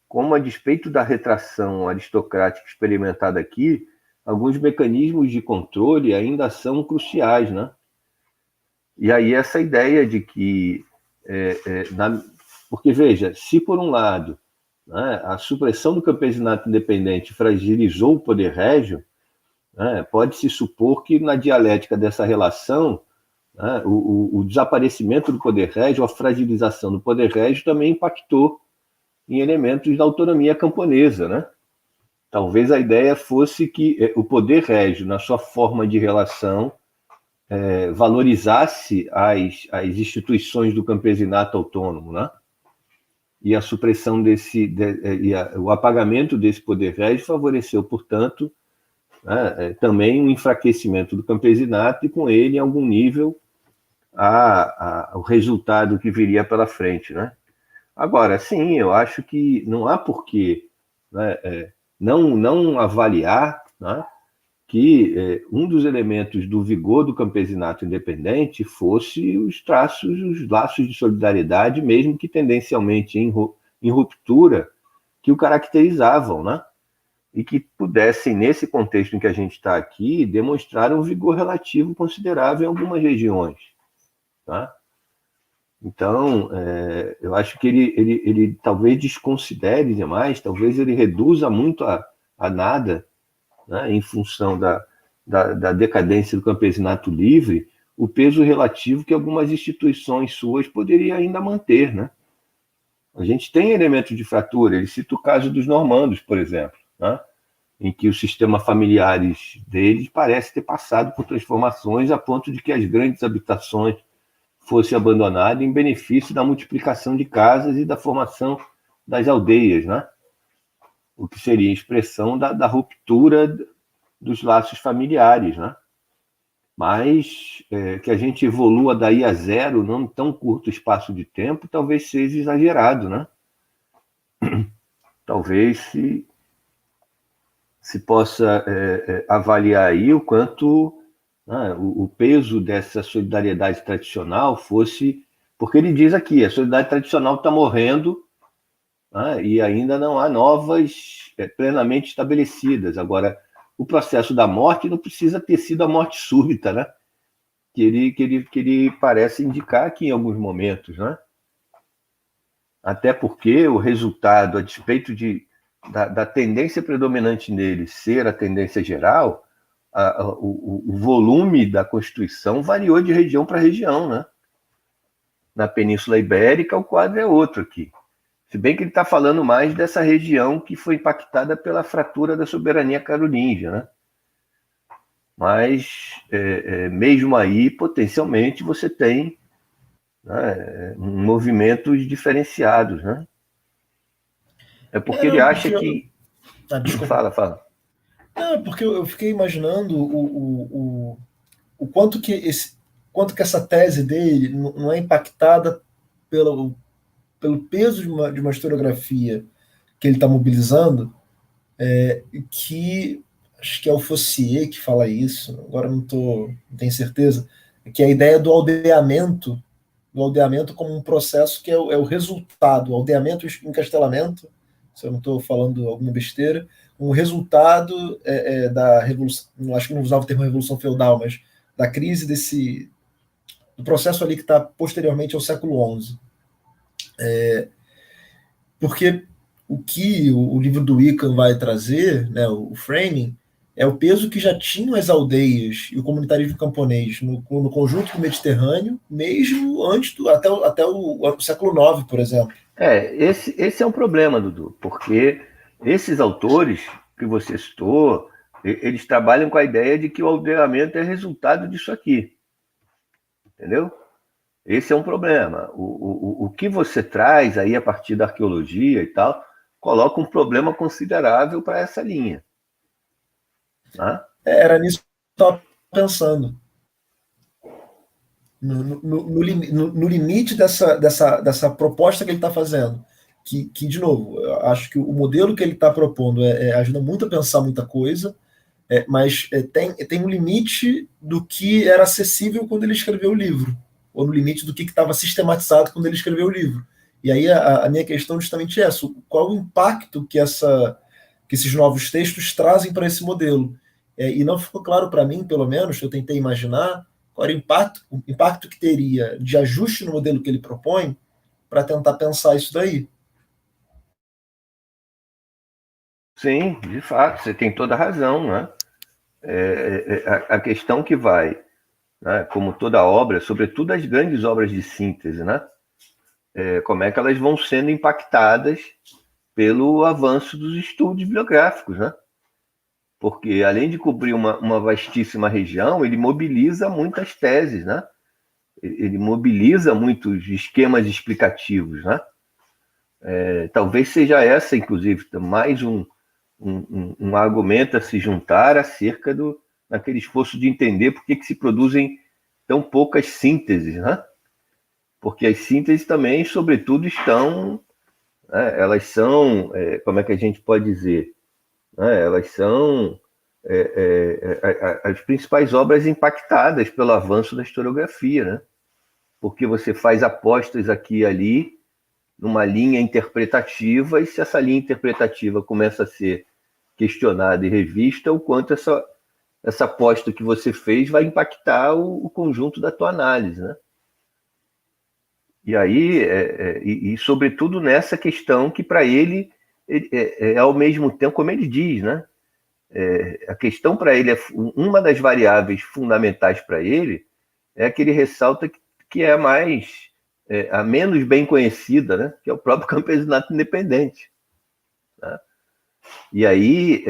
S2: como, a despeito da retração aristocrática experimentada aqui, alguns mecanismos de controle ainda são cruciais. Né? E aí essa ideia de que... porque, veja, se por um lado, né, a supressão do campesinato independente fragilizou o poder régio, né, pode-se supor que na dialética dessa relação, né, o desaparecimento do poder régio, a fragilização do poder régio também impactou em elementos da autonomia camponesa. Né? Talvez a ideia fosse que o poder régio, na sua forma de relação, valorizasse as instituições do campesinato autônomo, né? E a supressão o apagamento desse poder régio favoreceu, portanto, né, também um enfraquecimento do campesinato e, com ele, em algum nível, o resultado que viria pela frente. Né? Agora, sim, eu acho que não há porquê, né, não avaliar, né, que um dos elementos do vigor do campesinato independente fosse os laços de solidariedade, mesmo que tendencialmente em ruptura, que o caracterizavam. Né? e que pudessem, nesse contexto em que a gente está aqui, demonstrar um vigor relativo considerável em algumas regiões. Tá? Então, eu acho que ele talvez desconsidere demais, talvez ele reduza muito a nada, né, em função da decadência do campesinato livre, o peso relativo que algumas instituições suas poderiam ainda manter. Né? A gente tem elementos de fratura, ele cita o caso dos normandos, por exemplo, né, em que os sistemas familiares deles parece ter passado por transformações a ponto de que as grandes habitações fosse abandonado em benefício da multiplicação de casas e da formação das aldeias, né? O que seria a expressão da ruptura dos laços familiares, né? Mas que a gente evolua daí a zero num tão curto espaço de tempo, talvez seja exagerado, né? Talvez se possa avaliar aí o quanto o peso dessa solidariedade tradicional fosse... Porque ele diz aqui, a solidariedade tradicional está morrendo, né, e ainda não há novas plenamente estabelecidas. Agora, o processo da morte não precisa ter sido a morte súbita, né? Que ele parece indicar aqui em alguns momentos, né? Até porque o resultado, a despeito da tendência predominante nele ser a tendência geral, o volume da Constituição variou de região para região, né? Na Península Ibérica, o quadro é outro aqui. Se bem que ele está falando mais dessa região que foi impactada pela fratura da soberania carolíngia, né? Mas, mesmo aí, potencialmente, você tem, né, movimentos diferenciados, né? É porque ele acha que...
S1: Desculpa.
S2: Fala.
S1: Não, porque eu fiquei imaginando o quanto que essa tese dele não é impactada pelo peso de uma historiografia que ele está mobilizando, que acho que é o Fossier que fala isso, agora não tenho certeza, que é a ideia do aldeamento como um processo que é o resultado, o aldeamento e encastelamento, se eu não estou falando alguma besteira, um resultado da revolução, acho que não usava o termo revolução feudal, mas da crise do processo ali que está posteriormente ao século XI. Porque o que o livro do Wickham vai trazer, né, o framing, é o peso que já tinham as aldeias e o comunitarismo camponês no conjunto do Mediterrâneo, mesmo antes até o século IX, por exemplo.
S2: Esse é um problema, Dudu, porque esses autores que você citou, eles trabalham com a ideia de que o aldeamento é resultado disso aqui. Entendeu? Esse é um problema. O que você traz aí a partir da arqueologia e tal, coloca um problema considerável para essa linha. Tá?
S1: Era nisso que eu estava pensando. No limite dessa proposta que ele está fazendo. Que, de novo, eu acho que o modelo que ele está propondo ajuda muito a pensar muita coisa, mas tem um limite do que era acessível quando ele escreveu o livro, ou no limite do que estava sistematizado quando ele escreveu o livro. E aí a minha questão é justamente essa: qual o impacto que esses novos textos trazem para esse modelo? E não ficou claro para mim, pelo menos, eu tentei imaginar qual era o impacto que teria de ajuste no modelo que ele propõe para tentar pensar isso daí.
S2: Sim, de fato, você tem toda a razão, né? A questão que vai, né, como toda obra, sobretudo as grandes obras de síntese, né? Como é que elas vão sendo impactadas pelo avanço dos estudos bibliográficos, né? Porque, além de cobrir uma vastíssima região, ele mobiliza muitas teses, né? Ele mobiliza muitos esquemas explicativos, né? Talvez seja essa, inclusive, mais um argumento a se juntar acerca daquele esforço de entender por que se produzem tão poucas sínteses, né? Porque as sínteses também, sobretudo, elas são, como é que a gente pode dizer? Elas são as principais obras impactadas pelo avanço da historiografia, né? Porque você faz apostas aqui e ali numa linha interpretativa, e se essa linha interpretativa começa a ser questionada e revista o quanto essa aposta que você fez vai impactar o conjunto da tua análise, né? E aí, sobretudo nessa questão que para ele ao mesmo tempo, como ele diz, né? A questão para ele, uma das variáveis fundamentais para ele é que ele ressalta que é a menos bem conhecida, né? Que é o próprio campesinato independente. Né? E aí,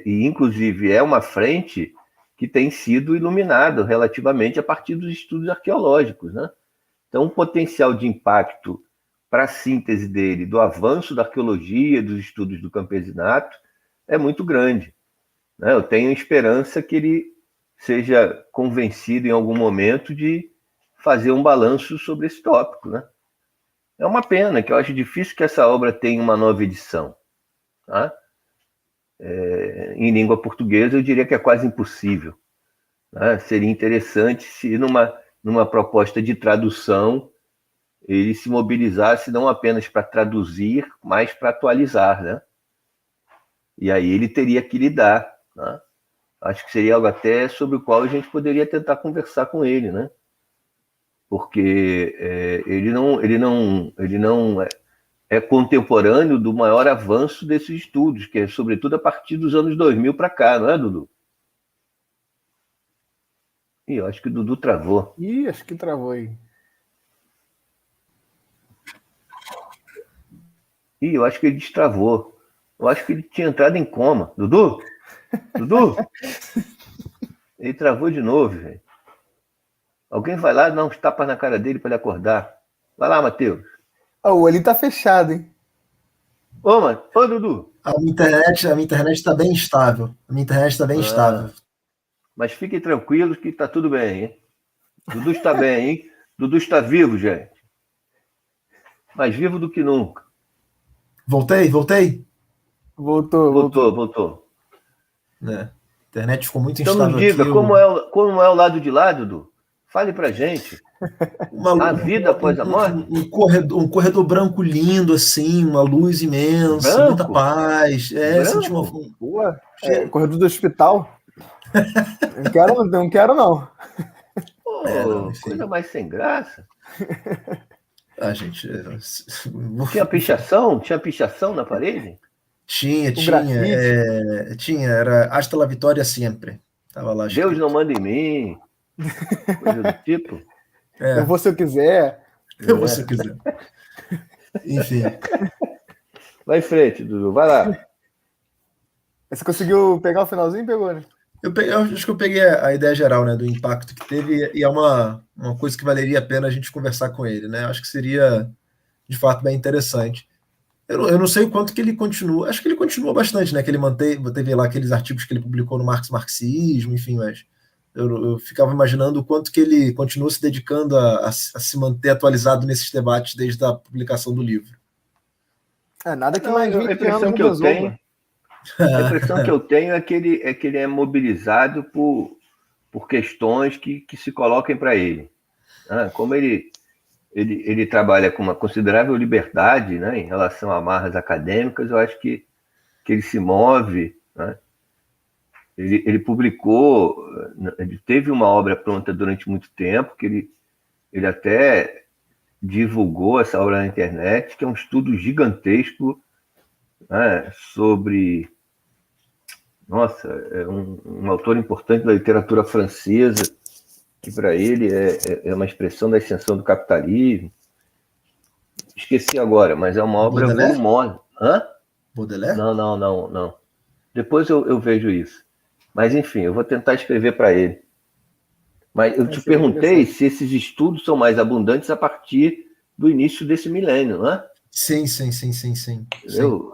S2: inclusive, é uma frente que tem sido iluminada relativamente a partir dos estudos arqueológicos. Né? Então, o potencial de impacto para a síntese dele, do avanço da arqueologia, dos estudos do campesinato, é muito grande. Né? Eu tenho esperança que ele seja convencido em algum momento de fazer um balanço sobre esse tópico. Né? É uma pena, que eu acho difícil que essa obra tenha uma nova edição. Tá? Em língua portuguesa, eu diria que é quase impossível. Né? Seria interessante se, numa proposta de tradução, ele se mobilizasse não apenas para traduzir, mas para atualizar. Né? E aí ele teria que lidar. Né? Acho que seria algo até sobre o qual a gente poderia tentar conversar com ele, né? Porque ele não é contemporâneo do maior avanço desses estudos, que é sobretudo a partir dos anos 2000 para cá, não é, Dudu? Ih, eu acho que o Dudu travou.
S3: Ih, acho que travou aí.
S2: Ih, eu acho que ele destravou. Eu acho que ele tinha entrado em coma. Dudu? Dudu? Ele travou de novo, velho. Alguém vai lá dar uns tapas na cara dele para ele acordar. Vai lá, Matheus.
S3: O olho tá fechado, hein?
S2: Ô, Dudu.
S1: A minha internet está bem estável. A minha internet está bem estável.
S2: Mas fiquem tranquilos que tá tudo bem, hein? Dudu está bem, hein? Dudu está vivo, gente. Mais vivo do que nunca.
S1: Voltei?
S2: Voltou.
S1: A internet ficou muito
S2: então
S1: instável.
S2: Então nos diga, aqui, como é o lado de lá, Dudu? Fale pra gente. A vida após a morte?
S1: Um corredor branco lindo, assim, uma luz imensa,
S2: branco?
S1: muita paz.
S2: Senti uma...
S3: corredor do hospital? Não quero, não.
S2: Pô, coisa mais sem graça.
S1: Gente...
S2: Tinha pichação? Tinha pichação na parede?
S1: Tinha. Era Hasta la Vitória sempre. Tava lá escrito.
S2: Deus não manda em mim. Coisa do tipo.
S3: Eu vou se eu quiser.
S1: Eu vou se eu quiser. Enfim.
S2: Vai em frente, Dudu. Vai lá.
S3: Você conseguiu pegar o finalzinho? Pegou, né?
S1: Eu acho que eu peguei a ideia geral, né, do impacto que teve, e é uma coisa que valeria a pena a gente conversar com ele, né? Acho que seria, de fato, bem interessante. Eu não sei o quanto que ele continua. Acho que ele continua bastante, né? Que ele teve lá aqueles artigos que ele publicou no Marxismo, enfim, mas eu ficava imaginando o quanto que ele continua se dedicando a se manter atualizado nesses debates desde a publicação do livro.
S3: Nada que mais 20
S2: a impressão
S3: anos
S2: que eu tenho. A impressão que eu tenho é que ele é mobilizado por questões que se coloquem para ele. Como ele trabalha com uma considerável liberdade, né, em relação a amarras acadêmicas, eu acho que ele se move. Né? Ele publicou, ele teve uma obra pronta durante muito tempo, que ele até divulgou essa obra na internet, que é um estudo gigantesco, né, sobre... Nossa, é um autor importante da literatura francesa, que para ele é uma expressão da extensão do capitalismo. Esqueci agora, mas é uma obra volumosa. Hã?
S1: Baudelaire?
S2: Não. Depois eu vejo isso. Mas, enfim, eu vou tentar escrever para ele. Mas eu te perguntei se esses estudos são mais abundantes a partir do início desse milênio, não é?
S1: Sim.
S2: Entendeu?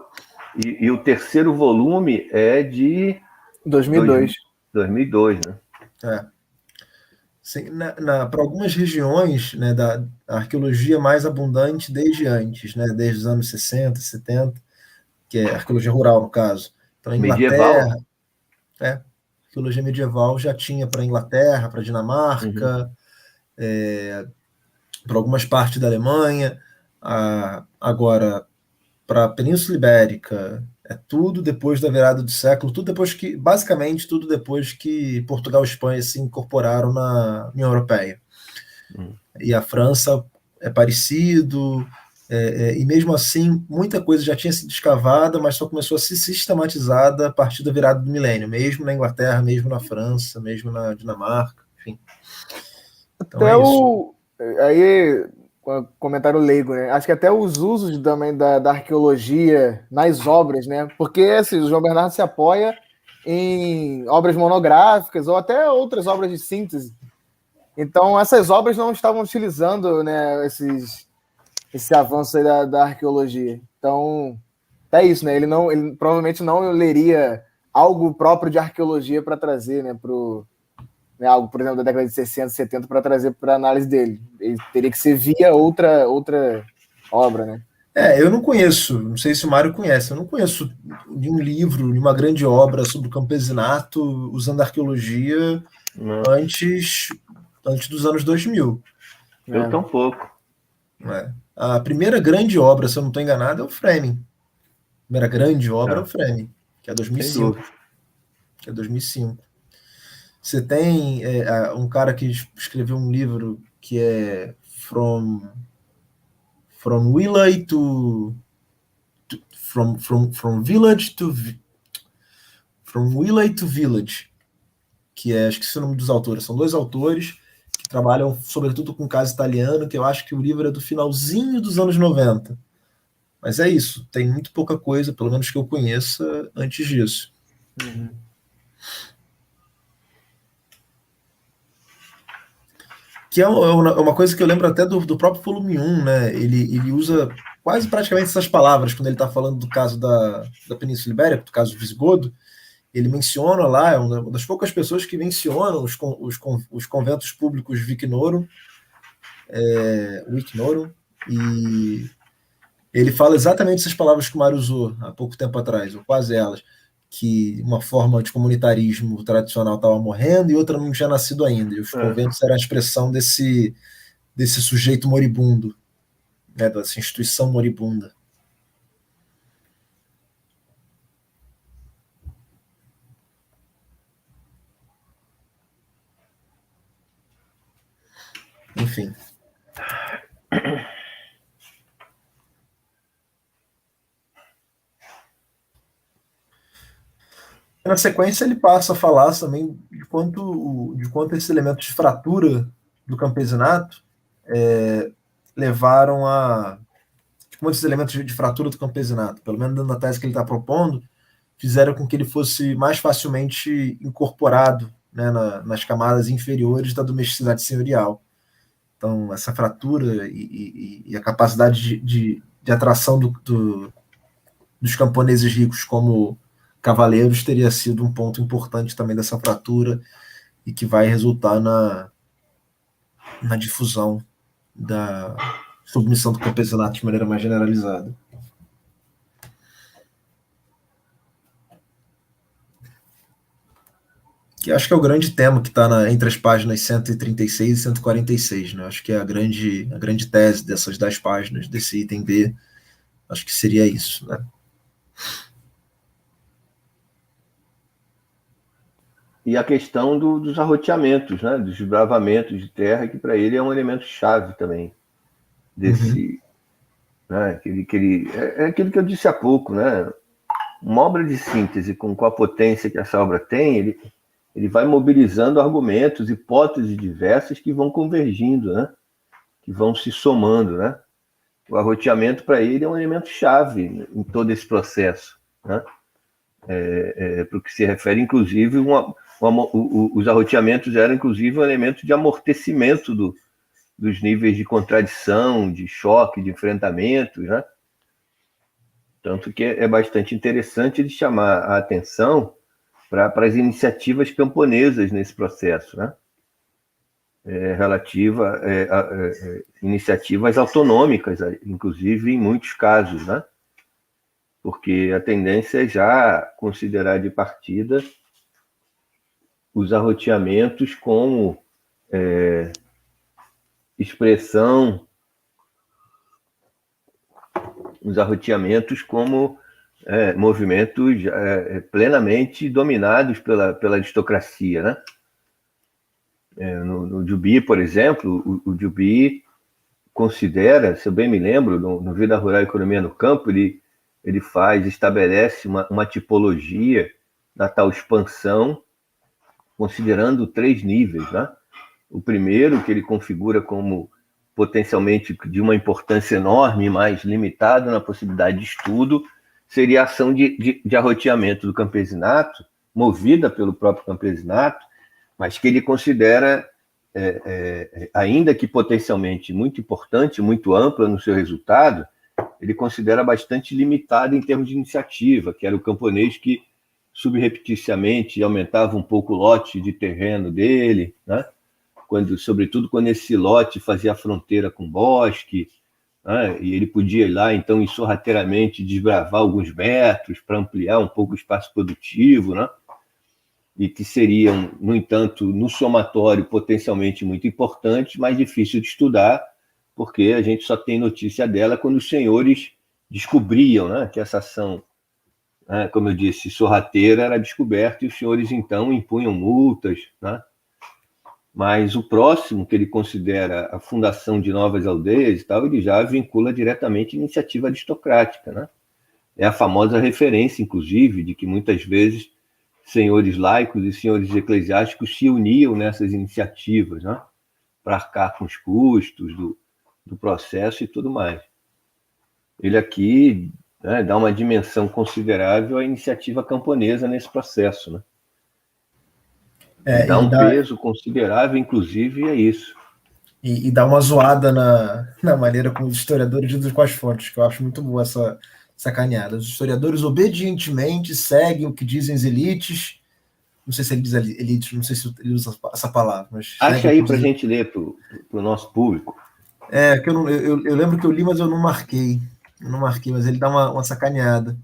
S2: E o terceiro volume é de
S3: 2002.
S2: 2002, né?
S1: Para algumas regiões, né, da arqueologia mais abundante desde antes, né, desde os anos 60, 70, que é arqueologia rural, no caso. Para a Inglaterra, arqueologia medieval já tinha para a Inglaterra, para a Dinamarca, para algumas partes da Alemanha. Agora, para a Península Ibérica É tudo depois da virada do século, tudo depois que, basicamente, tudo depois que Portugal e Espanha se incorporaram na União Europeia. E a França é parecido, e mesmo assim, muita coisa já tinha sido escavada, mas só começou a ser sistematizada a partir da virada do milênio, mesmo na Inglaterra, mesmo na França, mesmo na Dinamarca, enfim. Então
S3: Até
S1: é isso.
S3: aí, comentário leigo, né? Acho que até os usos também da arqueologia nas obras, né? Porque assim, o João Bernardo se apoia em obras monográficas ou até outras obras de síntese. Então, essas obras não estavam utilizando, né, esse avanço aí da arqueologia. Então, é isso, né? Ele provavelmente não leria algo próprio de arqueologia para trazer, né, né, algo, por exemplo, da década de 60, 70 para trazer para análise dele. Ele teria que ser via outra obra, né?
S1: Eu não conheço, não sei se o Mário conhece, eu não conheço de um livro, de uma grande obra sobre o campesinato usando arqueologia antes, antes dos anos 2000.
S2: Eu tão pouco.
S1: Né? A primeira grande obra, se eu não estou enganado, é o Framing. A primeira grande obra é o Framing, que é
S2: Sem
S1: 2005.
S2: dúvida.
S1: Que é 2005. Você tem um cara que escreveu um livro que é From Village from Village to From Village to Village, que é, acho que esse é o nome dos autores, são dois autores que trabalham sobretudo com caso italiano, que eu acho que o livro é do finalzinho dos anos 90. Mas é isso, tem muito pouca coisa, pelo menos que eu conheça, antes disso.
S3: Uhum.
S1: Que é uma coisa que eu lembro até do próprio volume 1, né? Ele usa quase praticamente essas palavras quando ele está falando do caso da Península Ibérica, do caso visigodo. Ele menciona lá, é uma das poucas pessoas que mencionam os conventos públicos Vicnorum, Vicnorum, e ele fala exatamente essas palavras que o Mário usou há pouco tempo atrás, ou quase elas, que uma forma de comunitarismo tradicional estava morrendo e outra não tinha nascido ainda. E os conventos eram a expressão desse sujeito moribundo, né, dessa instituição moribunda. Enfim. Na sequência, ele passa a falar também de quanto esses elementos de fratura do campesinato levaram a. De quanto esses elementos de fratura do campesinato, pelo menos na tese que ele está propondo, fizeram com que ele fosse mais facilmente incorporado, né, nas camadas inferiores da domesticidade senhorial. Então, essa fratura e a capacidade de atração dos camponeses ricos como cavaleiros teria sido um ponto importante também dessa fratura e que vai resultar na difusão da submissão do campesinato de maneira mais generalizada. Que acho que é o grande tema que está entre as páginas 136 e 146, né? Acho que é a grande tese dessas 10 páginas, desse item B, acho que seria isso, né?
S2: E a questão dos arroteamentos, né? Dos desbravamentos de terra, que para ele é um elemento chave também desse, né? É aquilo que eu disse há pouco, né? Uma obra de síntese com a potência que essa obra tem, ele vai mobilizando argumentos, hipóteses diversas que vão convergindo, né? Que vão se somando, né? O arroteamento para ele é um elemento chave em todo esse processo, né? Para o que se refere, inclusive, os arroteamentos eram, inclusive, um elemento de amortecimento dos níveis de contradição, de choque, de enfrentamento, né? Tanto que é bastante interessante de chamar a atenção para as iniciativas camponesas nesse processo, né? Relativa a iniciativas autonômicas, inclusive em muitos casos, né? Porque a tendência é já considerar de partida os arroteamentos como expressão, os arroteamentos como movimentos plenamente dominados pela aristocracia, né? No Jubi, por exemplo, o Jubi considera, se eu bem me lembro, no Vida Rural e Economia no Campo, ele estabelece uma tipologia da tal expansão, considerando 3 níveis, né? O primeiro, que ele configura como potencialmente de uma importância enorme, mas limitado na possibilidade de estudo, seria a ação de arroteamento do campesinato, movida pelo próprio campesinato, mas que ele considera, ainda que potencialmente muito importante, muito ampla no seu resultado, ele considera bastante limitada em termos de iniciativa, que era o camponês que subrepticiamente aumentava um pouco o lote de terreno dele, né? Sobretudo quando esse lote fazia fronteira com bosque, né? E ele podia ir lá, então, e sorrateiramente desbravar alguns metros para ampliar um pouco o espaço produtivo, né? E que seriam, no entanto, no somatório, potencialmente muito importantes, mas difícil de estudar, porque a gente só tem notícia dela quando os senhores descobriam, né, que essa ação, né, como eu disse, sorrateira era descoberta, e os senhores, então, impunham multas, né? Mas o próximo, que ele considera a fundação de novas aldeias e tal, ele já vincula diretamente a iniciativa aristocrática, né? É a famosa referência, inclusive, de que muitas vezes senhores laicos e senhores eclesiásticos se uniam nessas iniciativas, né? Para arcar com os custos do processo e tudo mais. Ele aqui, né, dá uma dimensão considerável à iniciativa camponesa nesse processo, né? Dá um peso considerável, inclusive, a isso.
S1: E dá uma zoada na maneira como os historiadores lidam com as fontes, que eu acho muito boa essa sacaneada. Os historiadores obedientemente seguem o que dizem as elites. Não sei se ele diz elites, não sei se ele usa essa palavra. Mas
S2: acha aí para a gente ler para o nosso público.
S1: Que eu lembro que eu li, mas eu não marquei. Mas ele dá uma sacaneada.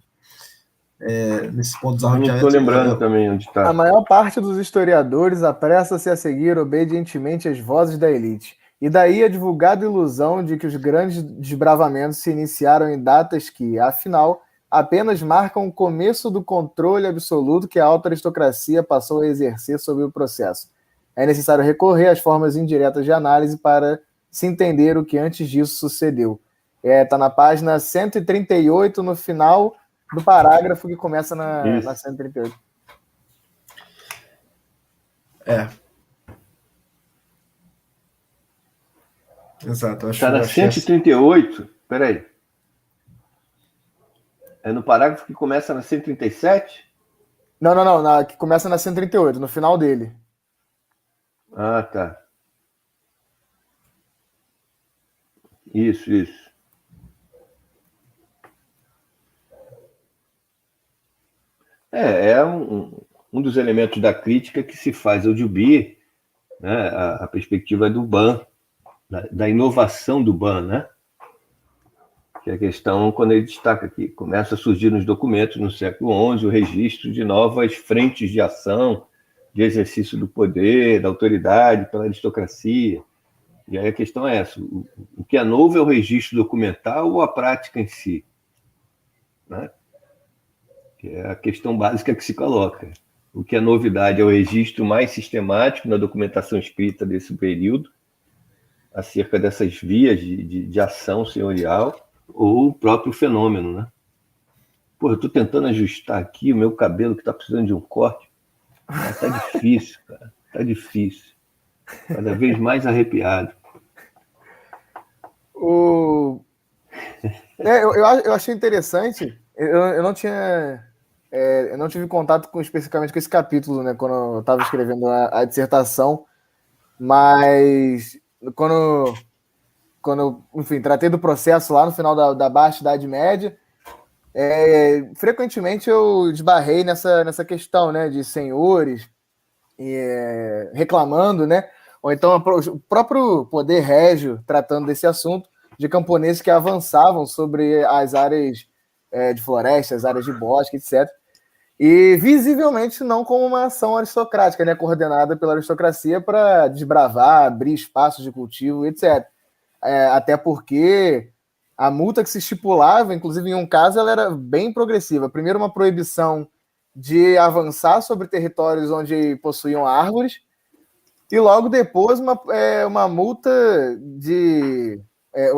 S1: Nesse ponto dos arroteamentos.
S2: Não estou lembrando também onde está.
S3: A maior parte dos historiadores apressa-se a seguir obedientemente as vozes da elite. E daí a divulgada ilusão de que os grandes desbravamentos se iniciaram em datas que, afinal, apenas marcam o começo do controle absoluto que a alta aristocracia passou a exercer sobre o processo. É necessário recorrer às formas indiretas de análise para se entender o que antes disso sucedeu. Está na página 138, no final do parágrafo que começa na 138.
S1: Exato.
S2: Está na 138? Peraí. É no parágrafo que começa na 137?
S3: Não. Que começa na 138, no final dele.
S2: Ah, tá. Isso. É um dos elementos da crítica que se faz ao Jubi, né, a perspectiva do BAN, da inovação do BAN, né? Que é a questão, quando ele destaca que começa a surgir nos documentos no século XI o registro de novas frentes de ação, de exercício do poder, da autoridade pela aristocracia. E aí a questão é essa: o que é novo é o registro documental ou a prática em si? Né? Que é a questão básica que se coloca. O que é novidade é o registro mais sistemático na documentação escrita desse período, acerca dessas vias de ação senhorial, ou o próprio fenômeno, né? Pô, eu estou tentando ajustar aqui o meu cabelo que está precisando de um corte. Tá difícil, cara. Tá difícil. Cada vez mais arrepiado.
S3: Eu achei interessante. Eu não tinha... eu não tive contato especificamente com esse capítulo, né, quando eu estava escrevendo a dissertação, mas quando enfim, tratei do processo lá no final da Baixa Idade Média, frequentemente eu esbarrei nessa questão, né, de senhores reclamando, né, ou então o próprio poder régio tratando desse assunto, de camponeses que avançavam sobre as áreas de floresta, as áreas de bosque, etc. E visivelmente não como uma ação aristocrática, né, coordenada pela aristocracia para desbravar, abrir espaços de cultivo, etc. Até porque a multa que se estipulava, inclusive em um caso, ela era bem progressiva. Primeiro, uma proibição de avançar sobre territórios onde possuíam árvores, e logo depois uma multa de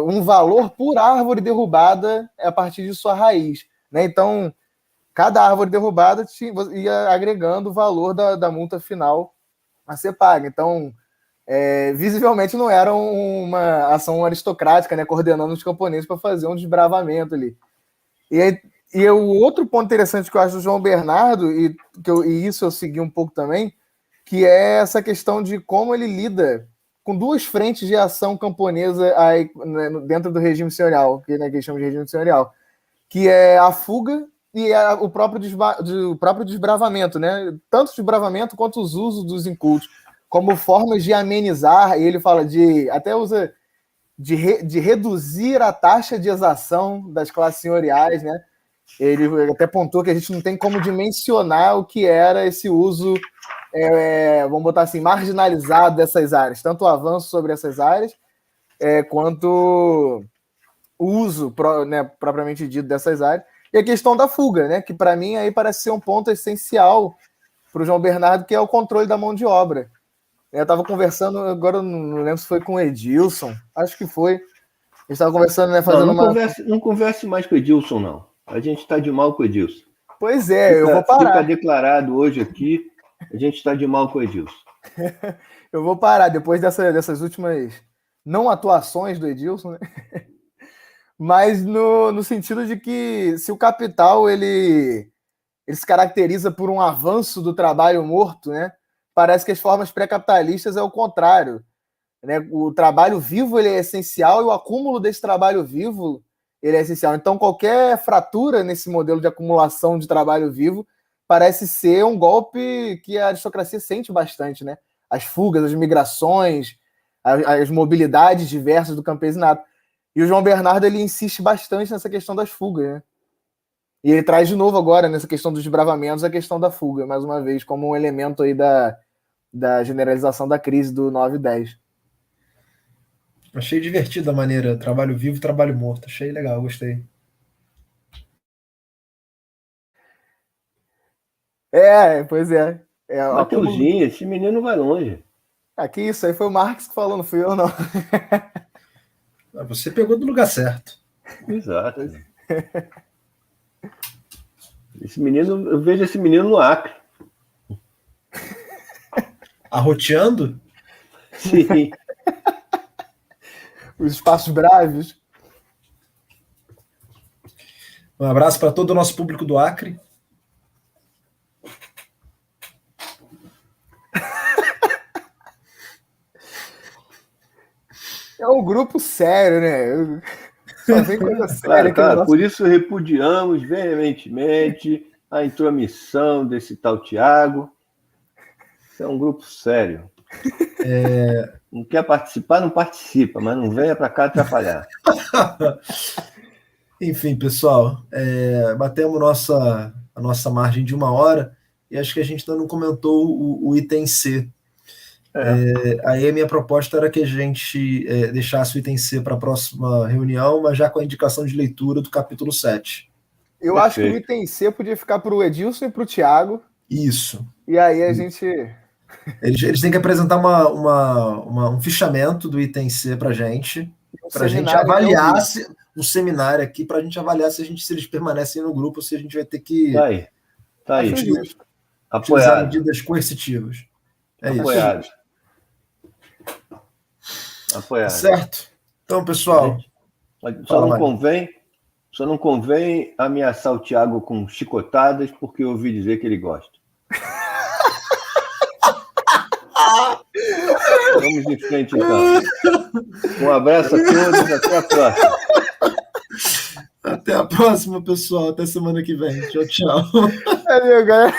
S3: um valor por árvore derrubada a partir de sua raiz, né? Então, cada árvore derrubada ia agregando o valor da multa final a ser paga. Então, visivelmente não era uma ação aristocrática, né, coordenando os camponeses para fazer um desbravamento ali. E o outro ponto interessante que eu acho do João Bernardo, e isso eu segui um pouco também, que é essa questão de como ele lida com duas frentes de ação camponesa aí, né, dentro do regime senhorial, que eles chamam de regime senhorial, que é a fuga e o próprio desbravamento, né? Tanto o desbravamento quanto os usos dos incultos, como formas de amenizar, e ele fala até usa de reduzir a taxa de exação das classes senhoriais, né? Ele até pontuou que a gente não tem como dimensionar o que era esse uso, vamos botar assim, marginalizado dessas áreas, tanto o avanço sobre essas áreas, quanto o uso, né, propriamente dito dessas áreas, e a questão da fuga, né, que para mim aí parece ser um ponto essencial para o João Bernardo, que é o controle da mão de obra. Eu estava conversando, agora não lembro se foi com o Edilson, acho que foi. A gente estava conversando, né, fazendo
S2: não converse mais com o Edilson, não. A gente está de mal com o Edilson.
S3: Pois eu vou parar.
S2: Fica declarado hoje aqui, a gente está de mal com o Edilson.
S3: Eu vou parar, depois dessas últimas não atuações do Edilson, né? Mas no sentido de que se o capital ele se caracteriza por um avanço do trabalho morto, né? Parece que as formas pré-capitalistas é o contrário, né? O trabalho vivo ele é essencial e o acúmulo desse trabalho vivo ele é essencial. Então, qualquer fratura nesse modelo de acumulação de trabalho vivo parece ser um golpe que a aristocracia sente bastante, né? As fugas, as migrações, as mobilidades diversas do campesinato. E o João Bernardo ele insiste bastante nessa questão das fugas, né? E ele traz de novo agora, nessa questão dos desbravamentos, a questão da fuga, mais uma vez, como um elemento aí da generalização da crise do 9 e 10.
S1: Achei divertida a maneira, trabalho vivo, trabalho morto. Achei legal, gostei.
S3: Pois é.
S2: Mateuzinho, esse menino vai longe.
S3: Que isso aí foi o Marx que falou, não fui eu, não.
S1: Você pegou do lugar certo.
S2: Exato. Esse menino, eu vejo esse menino no Acre.
S1: Arroteando?
S2: Sim.
S3: Os espaços bravos.
S1: Um abraço para todo o nosso público do Acre.
S3: É um grupo sério, né? Só vem coisa séria.
S2: Claro, por isso repudiamos veementemente a intromissão desse tal Tiago. Isso é um grupo sério. Não quer participar, não participa, mas não venha para cá atrapalhar.
S1: Enfim, pessoal, batemos a nossa margem de 1 hora e acho que a gente ainda não comentou o item C. Aí a minha proposta era que a gente deixasse o item C para a próxima reunião, mas já com a indicação de leitura do capítulo 7.
S3: Eu acho que o item C podia ficar para o Edilson e para o Thiago.
S1: Isso.
S3: E aí a gente...
S1: Eles têm que apresentar um fichamento do item C para a gente avaliar um seminário aqui, para a gente avaliar se eles permanecem no grupo ou se a gente vai ter que
S2: Tá aí.
S1: utilizar medidas coercitivas.
S2: Apoiado.
S1: Isso. Apoiado. Certo? Então, pessoal.
S2: Só não convém ameaçar o Thiago com chicotadas, porque eu ouvi dizer que ele gosta. Vamos em frente, então. Um abraço a todos, até a próxima.
S1: Até a próxima, pessoal. Até semana que vem. Tchau, tchau.
S3: Valeu, galera.